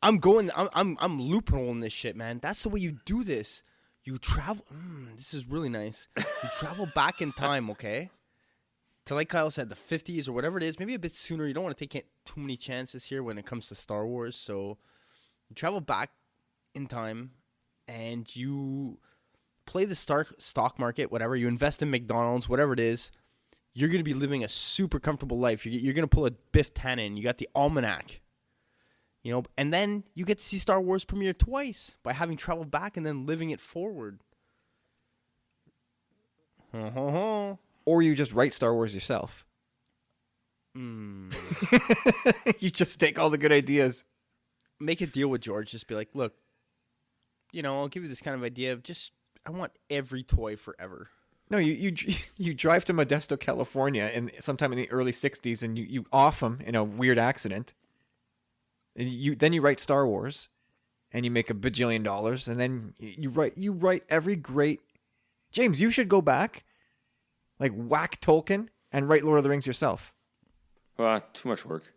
I'm loopholing this shit, man. That's the way you do this. You travel. This is really nice. You travel back in time, okay? To like Kyle said, the 50s or whatever it is, maybe a bit sooner. You don't want to take too many chances here when it comes to Star Wars. So you travel back in time and you play the stock market, whatever. You invest in McDonald's, whatever it is. You're going to be living a super comfortable life. You're going to pull a Biff Tannen. You got the almanac. You know, and then you get to see Star Wars premiere twice by having traveled back and then living it forward. Or you just write Star Wars yourself. You just take all the good ideas. Make a deal with George. Just be like, look, you know, I'll give you this kind of idea. I want every toy forever. No, you drive to Modesto, California, sometime in the early '60s, and you off him in a weird accident. And then you write Star Wars, and you make $1 bajillion, and then you write every great. James, you should go back, like whack Tolkien, and write Lord of the Rings yourself. Too much work.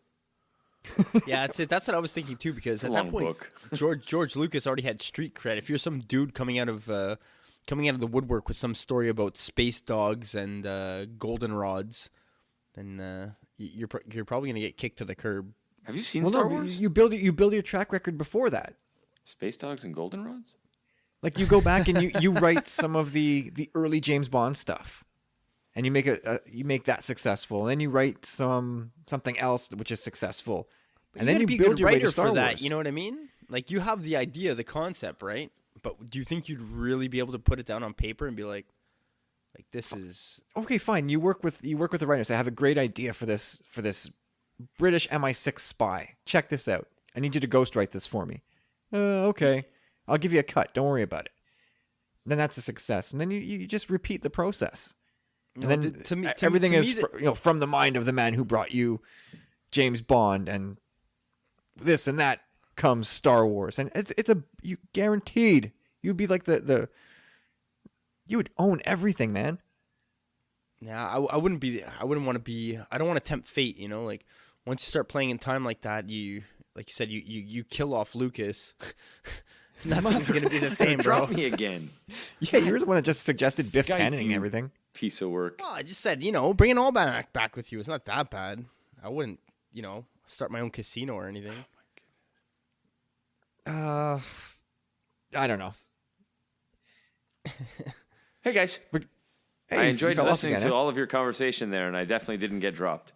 Yeah, that's it. That's what I was thinking too. Because It's a at that long point, book. George Lucas already had street cred. If you're some dude coming out of the woodwork with some story about space dogs and goldenrods, then you're probably gonna get kicked to the curb. Have you seen Star No, Wars? you build your track record before that. Space Dogs and Goldenrods? Like you go back and you write some of the early James Bond stuff, and you make that successful. And then you write something else which is successful, and then you be a build good your way writer to Star for that. Wars. You know what I mean? Like you have the idea, the concept, right? But do you think you'd really be able to put it down on paper and be like this is Okay, fine. You work with the writers. I have a great idea for this British MI6 spy. Check this out. I need you to ghostwrite this for me. Okay. I'll give you a cut. Don't worry about it. Then that's a success. And then you just repeat the process. And then everything is from the mind of the man who brought you James Bond, and this and that comes Star Wars. And you guaranteed you'd be like you would own everything, man. Yeah, I wouldn't want to be. I don't want to tempt fate. You know, like once you start playing in time like that, like you said, you kill off Lucas. Nothing's gonna be the same, bro. Drop me again. Yeah, you're the one that just suggested Biff Skype Tannen and you. everything. Piece of work. Well, I just said, bring it all back with you. It's not that bad. I wouldn't, start my own casino or anything. I don't know. Hey, guys. Hey, I you enjoyed fell off listening again, to huh? all of your conversation there, and I definitely didn't get dropped.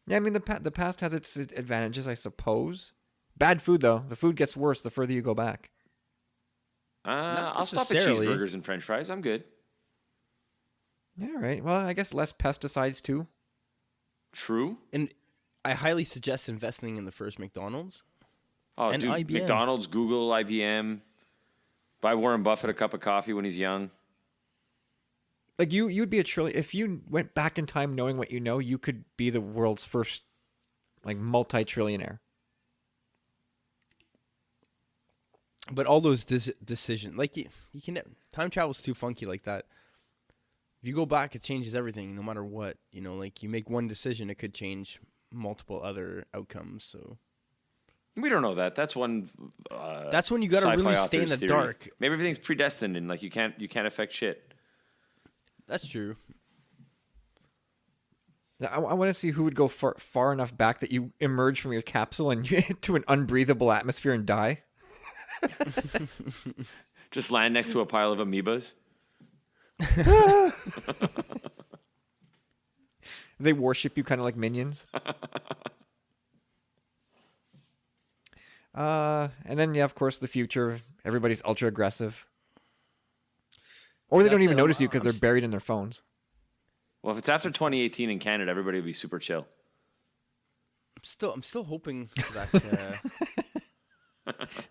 Yeah, I mean the past has its advantages, I suppose. Bad food though. The food gets worse the further you go back. I'll stop at necessarily. cheeseburgers and French fries. I'm good. Yeah, right. Well, I guess less pesticides too. True. And I highly suggest investing in the first McDonald's. Oh, And dude, IBM. McDonald's, Google, IBM. Buy Warren Buffett a cup of coffee when he's young. Like you'd be a trillion if you went back in time knowing what you know. You could be the world's first like multi-trillionaire. But all those decisions, like you can time travel's too funky like that. If you go back, it changes everything, no matter what. Like you make one decision, it could change multiple other outcomes. So We don't know that. That's one. that's when you got to sci-fi really stay in author's the theory. dark. Maybe everything's predestined and like you can't affect shit. That's true. I want to see who would go far enough back that you emerge from your capsule and to an unbreathable atmosphere and die. Just land next to a pile of amoebas. They worship you kind of like minions. And then, yeah, of course, the future. Everybody's ultra aggressive. Or they don't even notice you because they're buried in their phones. Well, if it's after 2018 in Canada, everybody will be super chill. I'm still hoping that.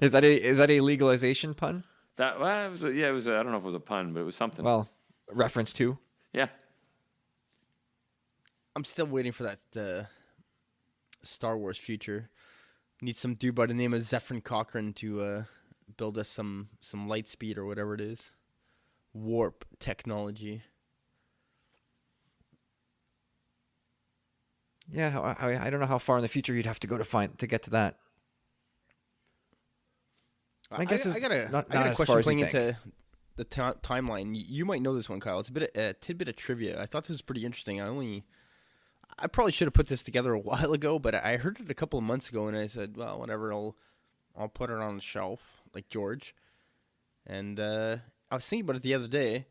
Is that a legalization pun? It was I don't know if it was a pun, but it was something. Well, reference to. Yeah. I'm still waiting for that Star Wars future. Need some dude by the name of Zephyrin Cochrane to build us some light speed or whatever it is. Warp technology. Yeah, I don't know how far in the future you'd have to go to get to that. I guess I got a question playing into the timeline. You might know this one, Kyle. It's a tidbit of trivia. I thought this was pretty interesting. I probably should have put this together a while ago, but I heard it a couple of months ago, and I said, well, whatever, I'll put it on the shelf, like George. And I was thinking about it the other day,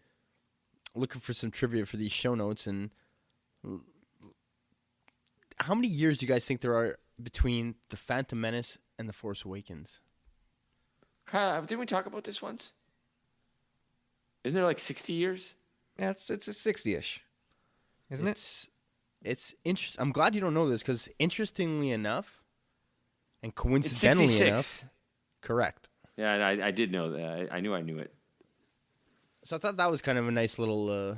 looking for some trivia for these show notes, and how many years do you guys think there are between The Phantom Menace and The Force Awakens? Kyle, didn't we talk about this once? Isn't there like 60 years? Yeah, it's a 60-ish, isn't it? It's interesting. I'm glad you don't know this because, interestingly enough, and coincidentally enough, correct. Yeah, and I did know that. I knew it. So I thought that was kind of a nice little,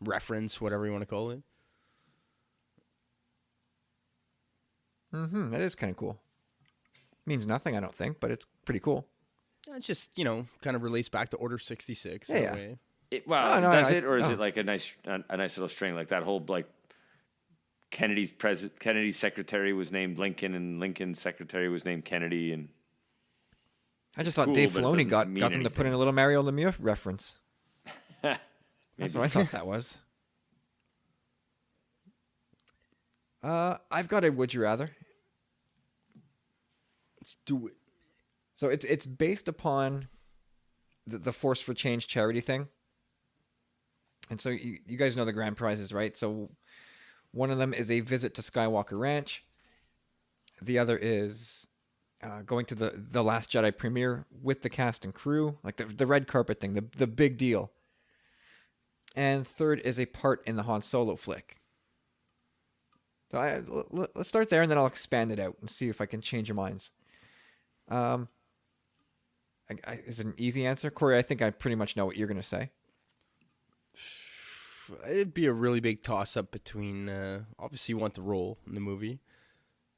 reference, whatever you want to call it. That is kind of cool. Means nothing, I don't think, but it's pretty cool. It just, kind of relates back to Order 66. Yeah. Way. Does it, or is it like a nice little string, like that whole like Kennedy's secretary was named Lincoln, and Lincoln's secretary was named Kennedy, and I just thought cool, Dave but it Filoni doesn't mean got them to put in anything. a little Mario Lemieux reference. That's what I thought that was. I've got a would you rather. Let's do it. So it's based upon the Force for Change charity thing. And so you guys know the grand prizes, right? So one of them is a visit to Skywalker Ranch. The other is going to the Last Jedi premiere with the cast and crew, like the red carpet thing, the big deal. And third is a part in the Han Solo flick. So let's start there, and then I'll expand it out and see if I can change your minds. Is it an easy answer? Corey, I think I pretty much know what you're going to say. It'd be a really big toss-up between, obviously you want the role in the movie.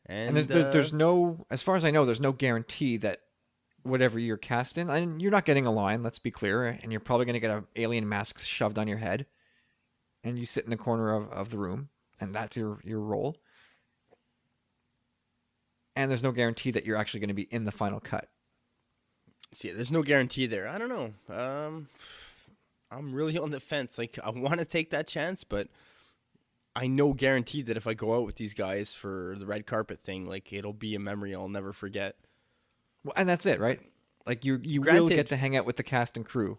And there's no, as far as I know, there's no guarantee that whatever you're cast in, and you're not getting a line, let's be clear, and you're probably going to get an alien mask shoved on your head, and you sit in the corner of the room, and that's your role. And there's no guarantee that you're actually going to be in the final cut. See, there's no guarantee there. I don't know. I'm really on the fence. Like, I want to take that chance, but I know guaranteed that if I go out with these guys for the red carpet thing, like, it'll be a memory I'll never forget. Well, and that's it, right? Like, you Granted, will get to hang out with the cast and crew.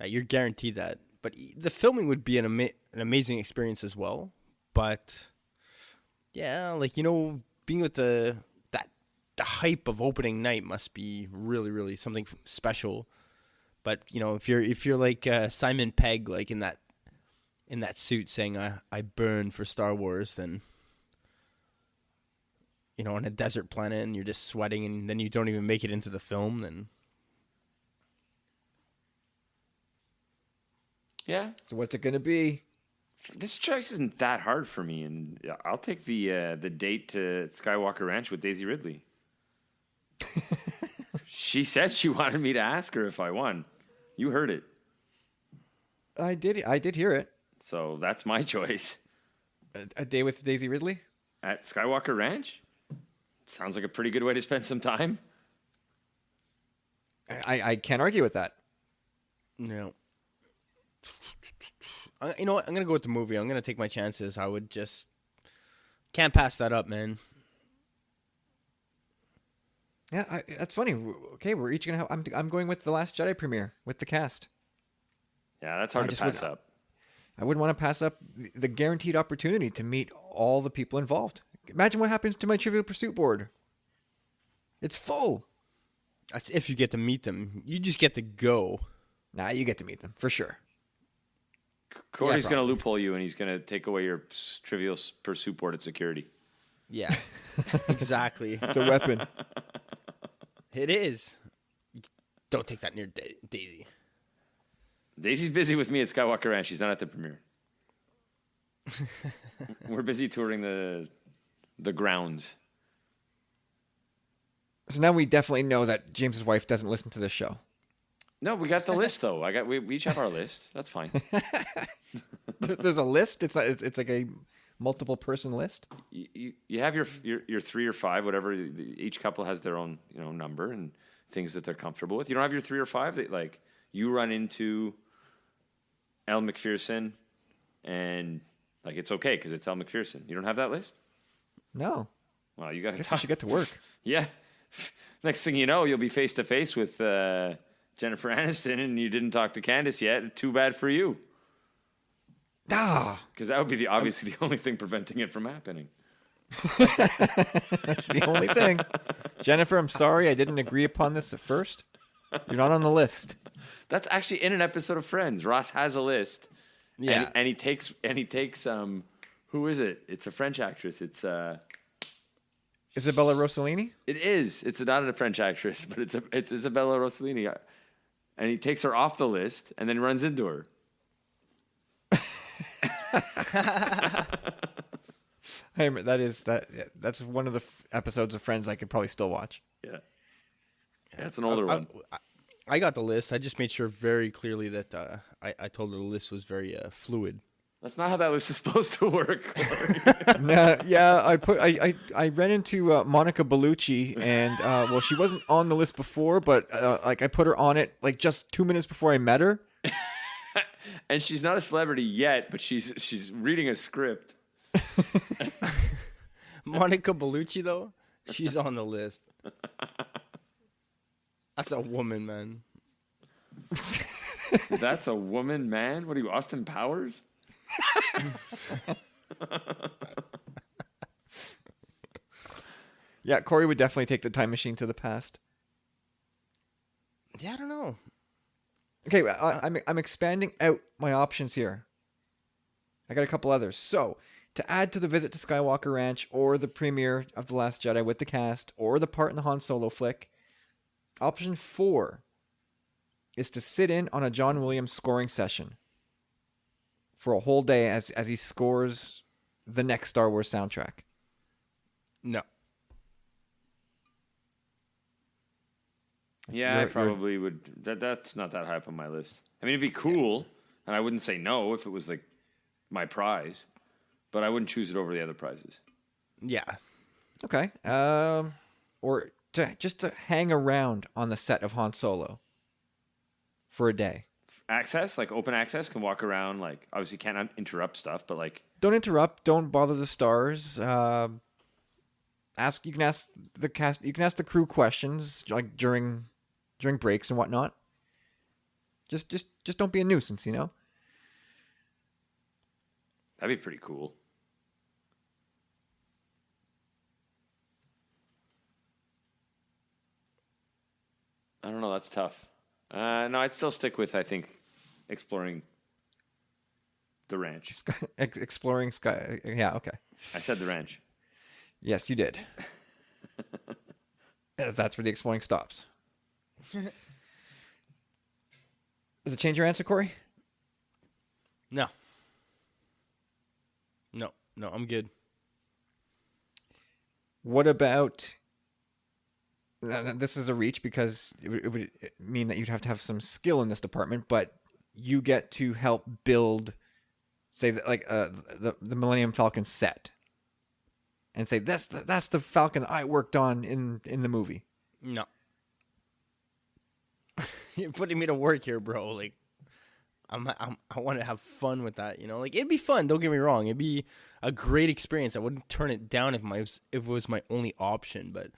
You're guaranteed that. But the filming would be an amazing experience as well. But, yeah, like, being with the hype of opening night must be really, really something special. But if you're like Simon Pegg, like in that suit saying I burn for Star Wars, then on a desert planet and you're just sweating and then you don't even make it into the film, then yeah. So what's it going to be? This choice isn't that hard for me, and I'll take the date to Skywalker Ranch with Daisy Ridley. She said she wanted me to ask her if I won. You heard it. I did hear it. So that's my choice. A day with Daisy Ridley? At Skywalker Ranch? Sounds like a pretty good way to spend some time. I can't argue with that. no. You know what? I'm gonna go with the movie. I'm gonna take my chances. I would just can't pass that up, man. Yeah, that's funny. Okay, we're each gonna have. I'm going with the Last Jedi premiere with the cast. Yeah, that's hard I to just pass would- up. I wouldn't want to pass up the guaranteed opportunity to meet all the people involved. Imagine what happens to my Trivial Pursuit board. It's full. That's if you get to meet them. You just get to go. Nah, you get to meet them for sure. Corey's going to probably. loophole you, and he's going to take away your Trivial Pursuit board at security. Yeah, exactly. It's a weapon. It is. Don't take that near Daisy. Daisy's busy with me at Skywalker Ranch. She's not at the premiere. We're busy touring the grounds. So now we definitely know that James's wife doesn't listen to this show. No, we got the list though. We each have our list. That's fine. There's a list. It's like a multiple person list. You have your 3 or 5, whatever. Each couple has their own number and things that they're comfortable with. You don't have your 3 or 5 that like you run into Elle McPherson and like it's okay because it's Elle McPherson. You don't have that list? No, Well, you got to I guess we should get to work. Yeah. Next thing you know, you'll be face to face with Jennifer Aniston, and you didn't talk to Candace yet. Too bad for you, Ah, because that would be obviously the only thing preventing it from happening. that's the only thing. Jennifer, I'm sorry I didn't agree upon this at first. You're not on the list. That's actually in an episode of Friends. Ross has a list. Yeah. And he takes who is it? It's a French actress. It's Isabella Rossellini? it is. It's not a French actress, but it's Isabella Rossellini. And he takes her off the list and then runs into her. Hey, that's one of the episodes of Friends I could probably still watch. Yeah. That's an older one. I got the list. I just made sure very clearly that I told her the list was very fluid. That's not how that list is supposed to work. Nah, yeah, I ran into Monica Bellucci, and well, she wasn't on the list before, but like I put her on it like just 2 minutes before I met her. And she's not a celebrity yet, but she's reading a script. Monica Bellucci, though, she's on the list. That's a woman, man. That's a woman, man. What are you, Austin Powers? Yeah, Corey would definitely take the time machine to the past. Yeah, I don't know. Okay, I'm expanding out my options here. I got a couple others. So, to add to the visit to Skywalker Ranch, or the premiere of The Last Jedi with the cast, or the part in the Han Solo flick, option 4 is to sit in on a John Williams scoring session for a whole day as he scores the next Star Wars soundtrack. No. Yeah, I probably would. That's not that high up on my list. I mean, it'd be cool, and I wouldn't say no if it was like my prize, but I wouldn't choose it over the other prizes. Yeah. Okay. Or just to hang around on the set of Han Solo for a day. Access, like open access, can walk around. Like obviously can't interrupt stuff, but like Don't interrupt. Don't bother the stars. You can ask the cast. You can ask the crew questions like during breaks and whatnot. Just don't be a nuisance, you know. that'd be pretty cool. I don't know. That's tough. No, I'd still stick with, I think, exploring the ranch. Exploring sky. Yeah. Okay. I said the ranch. Yes, you did. Yes, that's where the exploring stops. Does it change your answer, Corey? No. No, I'm good. What about? This is a reach because it would mean that you'd have to have some skill in this department, but you get to help build, say, the Millennium Falcon set, and say that's the Falcon I worked on in the movie. No. You're putting me to work here, bro. Like, I want to have fun with that, you know. Like it'd be fun. Don't get me wrong. It'd be a great experience. I wouldn't turn it down if it was my only option. But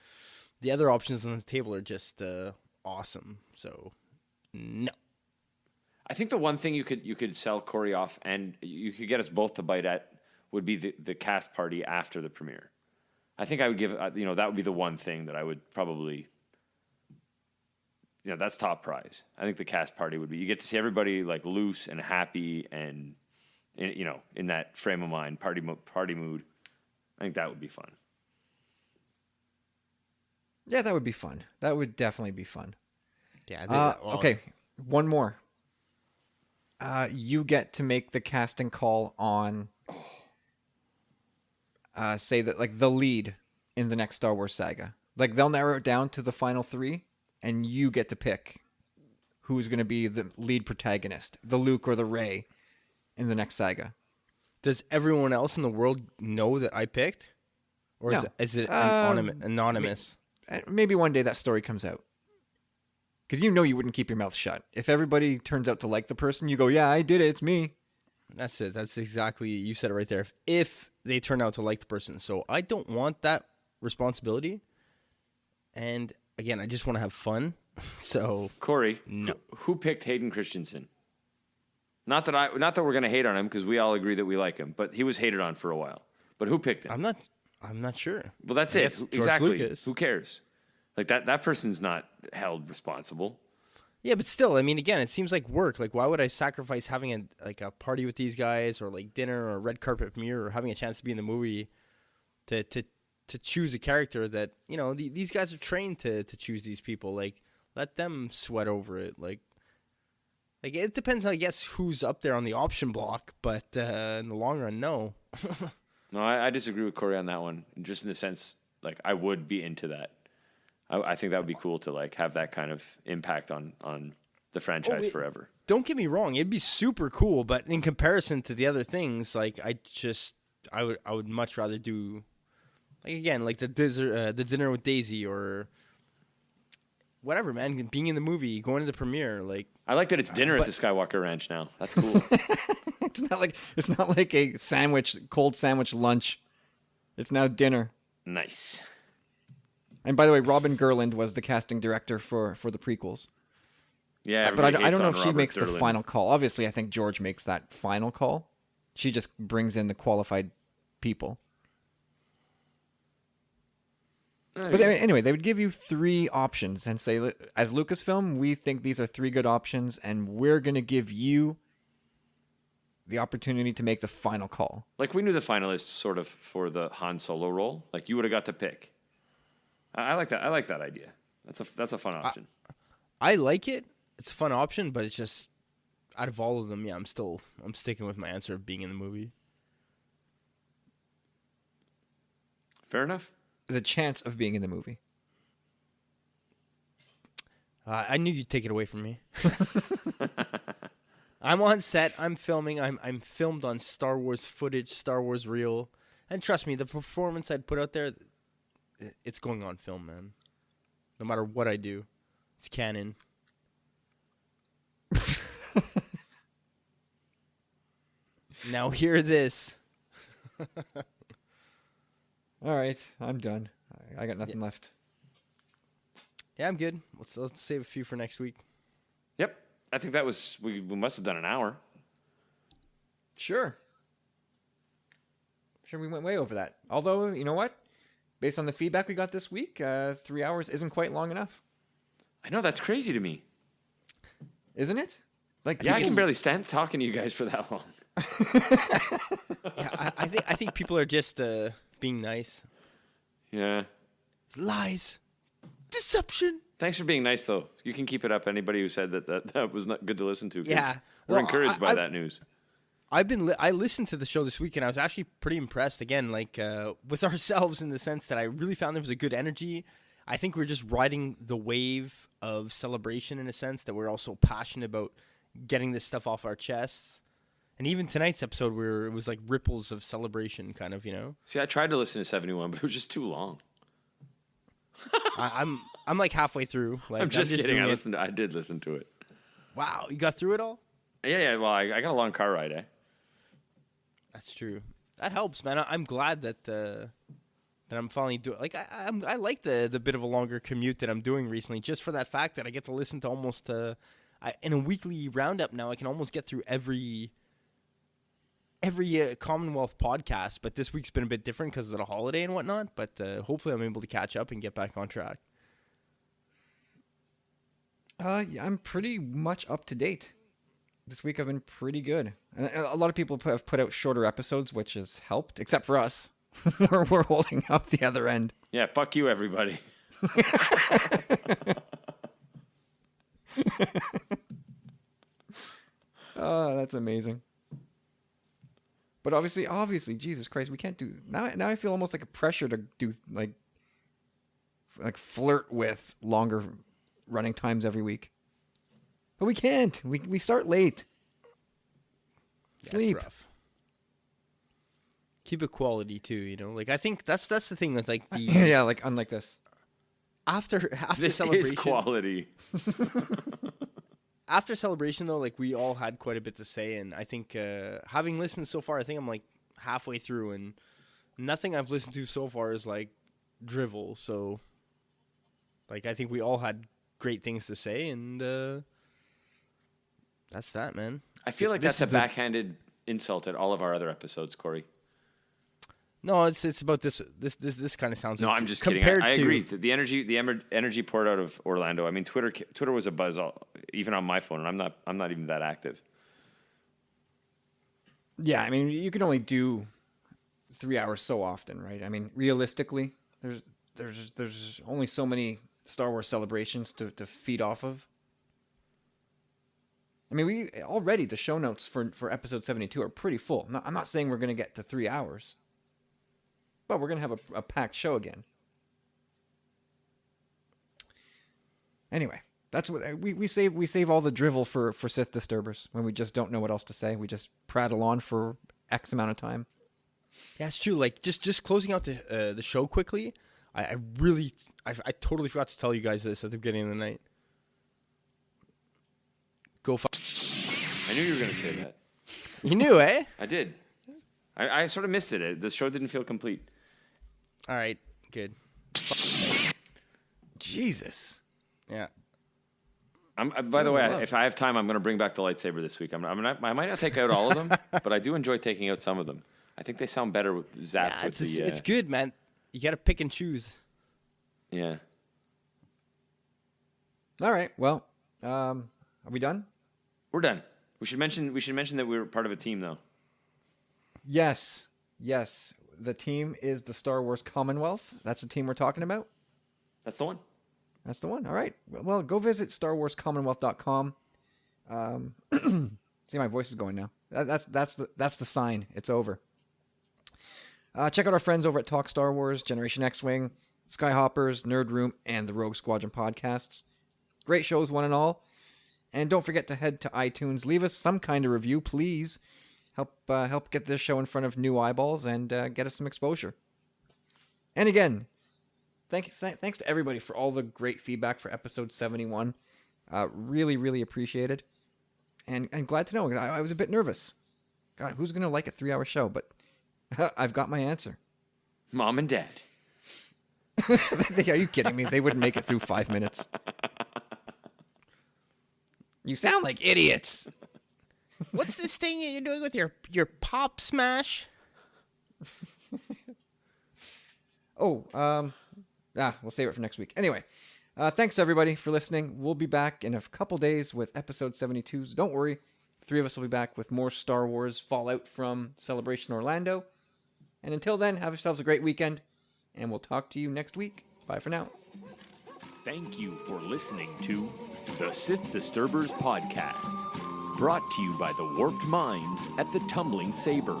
the other options on the table are just awesome. So no. I think the one thing you could sell Corey off, and you could get us both to bite at, would be the cast party after the premiere. I think I would give that would be the one thing that I would probably. That's top prize. I think the cast party would be. You get to see everybody like loose and happy and in that frame of mind, party mood. I think that would be fun. Yeah, that would be fun. That would definitely be fun. Yeah. Okay, one more. You get to make the casting call on, say that like the lead in the next Star Wars saga. Like they'll narrow it down to the final 3, and you get to pick who's going to be the lead protagonist, the Luke or the Rey, in the next saga. Does everyone else in the world know that I picked, or No. is it anonymous? Maybe one day that story comes out. Because you wouldn't keep your mouth shut. If everybody turns out to like the person, you go, yeah, I did it, it's me. That's it. That's exactly, you said it right there. If they turn out to like the person. So I don't want that responsibility. And again, I just want to have fun. So Corey, no. who picked Hayden Christensen? Not that we're gonna hate on him because we all agree that we like him, but he was hated on for a while. But who picked him? I'm not sure. Well, that's I it. guess George Exactly. Lucas. Who cares? Like that person's not held responsible. Yeah, but still, I mean, again, it seems like work. Like, why would I sacrifice having a party with these guys, or like dinner, or a red carpet premiere, or having a chance to be in the movie, to choose a character that these guys are trained to choose these people. Like, let them sweat over it. Like it depends, I guess, who's up there on the option block. But in the long run, no. No, I disagree with Corey on that one. Just in the sense, like I would be into that. I think that would be cool to like have that kind of impact on the franchise forever. Don't get me wrong; it'd be super cool. But in comparison to the other things, like I would much rather do, like again, like the dinner with Daisy or whatever, man. Being in the movie, going to the premiere, like I like that it's dinner at the Skywalker Ranch now. That's cool. It's not like a cold sandwich lunch. It's now dinner. Nice. And by the way, Robin Gurland was the casting director for the prequels. Yeah, But I hates don't know on if she Robert makes the Durland. final call. Obviously, I think George makes that final call. She just brings in the qualified people. But anyway, they would give you 3 options and say, as Lucasfilm, we think these are 3 good options, and we're going to give you the opportunity to make the final call. Like we knew the finalists sort of for the Han Solo role. Like you would have got to pick. I like that. I like that idea. That's a fun option. I like it. It's a fun option, but it's just out of all of them, yeah, I'm sticking with my answer of being in the movie. Fair enough. The chance of being in the movie. I knew you'd take it away from me. I'm on set. I'm filming. I'm filmed on Star Wars footage, Star Wars reel, and trust me, the performance I'd put out there, it's going on film, man. No matter what I do, it's canon. Now hear this. All right, I'm done. I got nothing left. Yeah, I'm good. Let's save a few for next week. Yep. I think that was we must have done an hour. Sure, we went way over that. Although, you know what? Based on the feedback we got this week, 3 hours isn't quite long enough. I know, that's crazy to me. Isn't it? Like, Yeah, I can barely stand talking to you guys for that long. Yeah, I think people are just being nice. Yeah. It's lies, deception. Thanks for being nice, though. You can keep it up. Anybody who said that was not good to listen to. 'Cause Yeah. We're Well, encouraged by that news. I listened to the show this week and I was actually pretty impressed again, like with ourselves in the sense that I really found there was a good energy. I think we're just riding the wave of celebration in a sense that we're also passionate about getting this stuff off our chests. And even tonight's episode where it was like ripples of celebration kind of, See, I tried to listen to 71, but it was just too long. I'm like halfway through. Like I'm just kidding. doing it. I did listen to it. Wow, you got through it all? Yeah. Well, I got a long car ride, eh? That's true. That helps, man. I'm glad that I'm finally doing. Like I like the bit of a longer commute that I'm doing recently, just for that fact that I get to listen to almost in a weekly roundup now. I can almost get through every Commonwealth podcast, but this week's been a bit different because of the holiday and whatnot. But hopefully, I'm able to catch up and get back on track. Yeah, I'm pretty much up to date. This week I've been pretty good. And a lot of people have put out shorter episodes, which has helped, except for us. We're holding up the other end. Yeah, fuck you, everybody. Oh, that's amazing. But obviously, Jesus Christ, we can't do now. Now I feel almost like a pressure to do like flirt with longer running times every week. But we can't. We start late. Yeah, Sleep. it's rough. Keep it quality too, Like I think that's the thing with like the Yeah, like unlike this. after This celebration. is quality. After celebration though, like we all had quite a bit to say, and I think having listened so far, I think I'm like halfway through, and nothing I've listened to so far is like drivel. So, like I think we all had great things to say, and that's that, man. I feel like This that's a is the- backhanded insult at all of our other episodes, Corey. No, it's about this kind of sounds. No, like, I'm just kidding. compared I to- agree. The energy poured out of Orlando. I mean, Twitter was a buzz, even on my phone, and I'm not even that active. Yeah, I mean, you can only do 3 hours so often, right? I mean, realistically, there's only so many Star Wars celebrations to feed off of. I mean, the show notes for episode 72 are pretty full. No, I'm not saying we're going to get to 3 hours, but we're going to have a packed show again. Anyway, that's what we save all the drivel for Sith Disturbers when we just don't know what else to say. We just prattle on for X amount of time. Yeah, it's true. Like just closing out the show quickly. I totally forgot to tell you guys this at the beginning of the night. I knew you were going to say that. You knew, eh? I did. I sort of missed it. The show didn't feel complete. All right, good. Jesus. Yeah. By the way, love. if I have time, I'm going to bring back the lightsaber this week. I might not take out all of them, but I do enjoy taking out some of them. I think they sound better with zapped Yeah, with it's good, man. You got to pick and choose. Yeah. All right. Well, are we done? We're done. We should mention that we were part of a team, though. Yes. The team is the Star Wars Commonwealth. That's the team we're talking about. That's the one. That's the one. All right. Well, go visit StarWarsCommonwealth.com. See, my voice is going now. That's the sign. It's over. Check out our friends over at Talk Star Wars, Generation X-Wing, Skyhoppers, Nerd Room, and the Rogue Squadron podcasts. Great shows, one and all. And don't forget to head to iTunes. Leave us some kind of review, please. Help get this show in front of new eyeballs and get us some exposure. And again, thanks to everybody for all the great feedback for episode 71. Really, really appreciated. And glad to know. I was a bit nervous. God, who's going to like a 3-hour show? But I've got my answer. Mom and Dad. Are you kidding me? They wouldn't make it through 5 minutes. You sound like idiots. What's this thing you're doing with your pop smash? We'll save it for next week. Anyway, thanks everybody for listening. We'll be back in a couple days with episode 72. So don't worry. The three of us will be back with more Star Wars fallout from Celebration Orlando. And until then, have yourselves a great weekend. And we'll talk to you next week. Bye for now. Thank you for listening to the Sith Disturbers podcast, brought to you by the warped minds at the Tumbling Saber,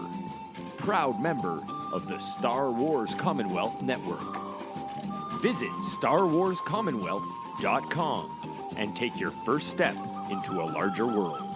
proud member of the Star Wars Commonwealth Network. Visit StarWarsCommonwealth.com and take your first step into a larger world.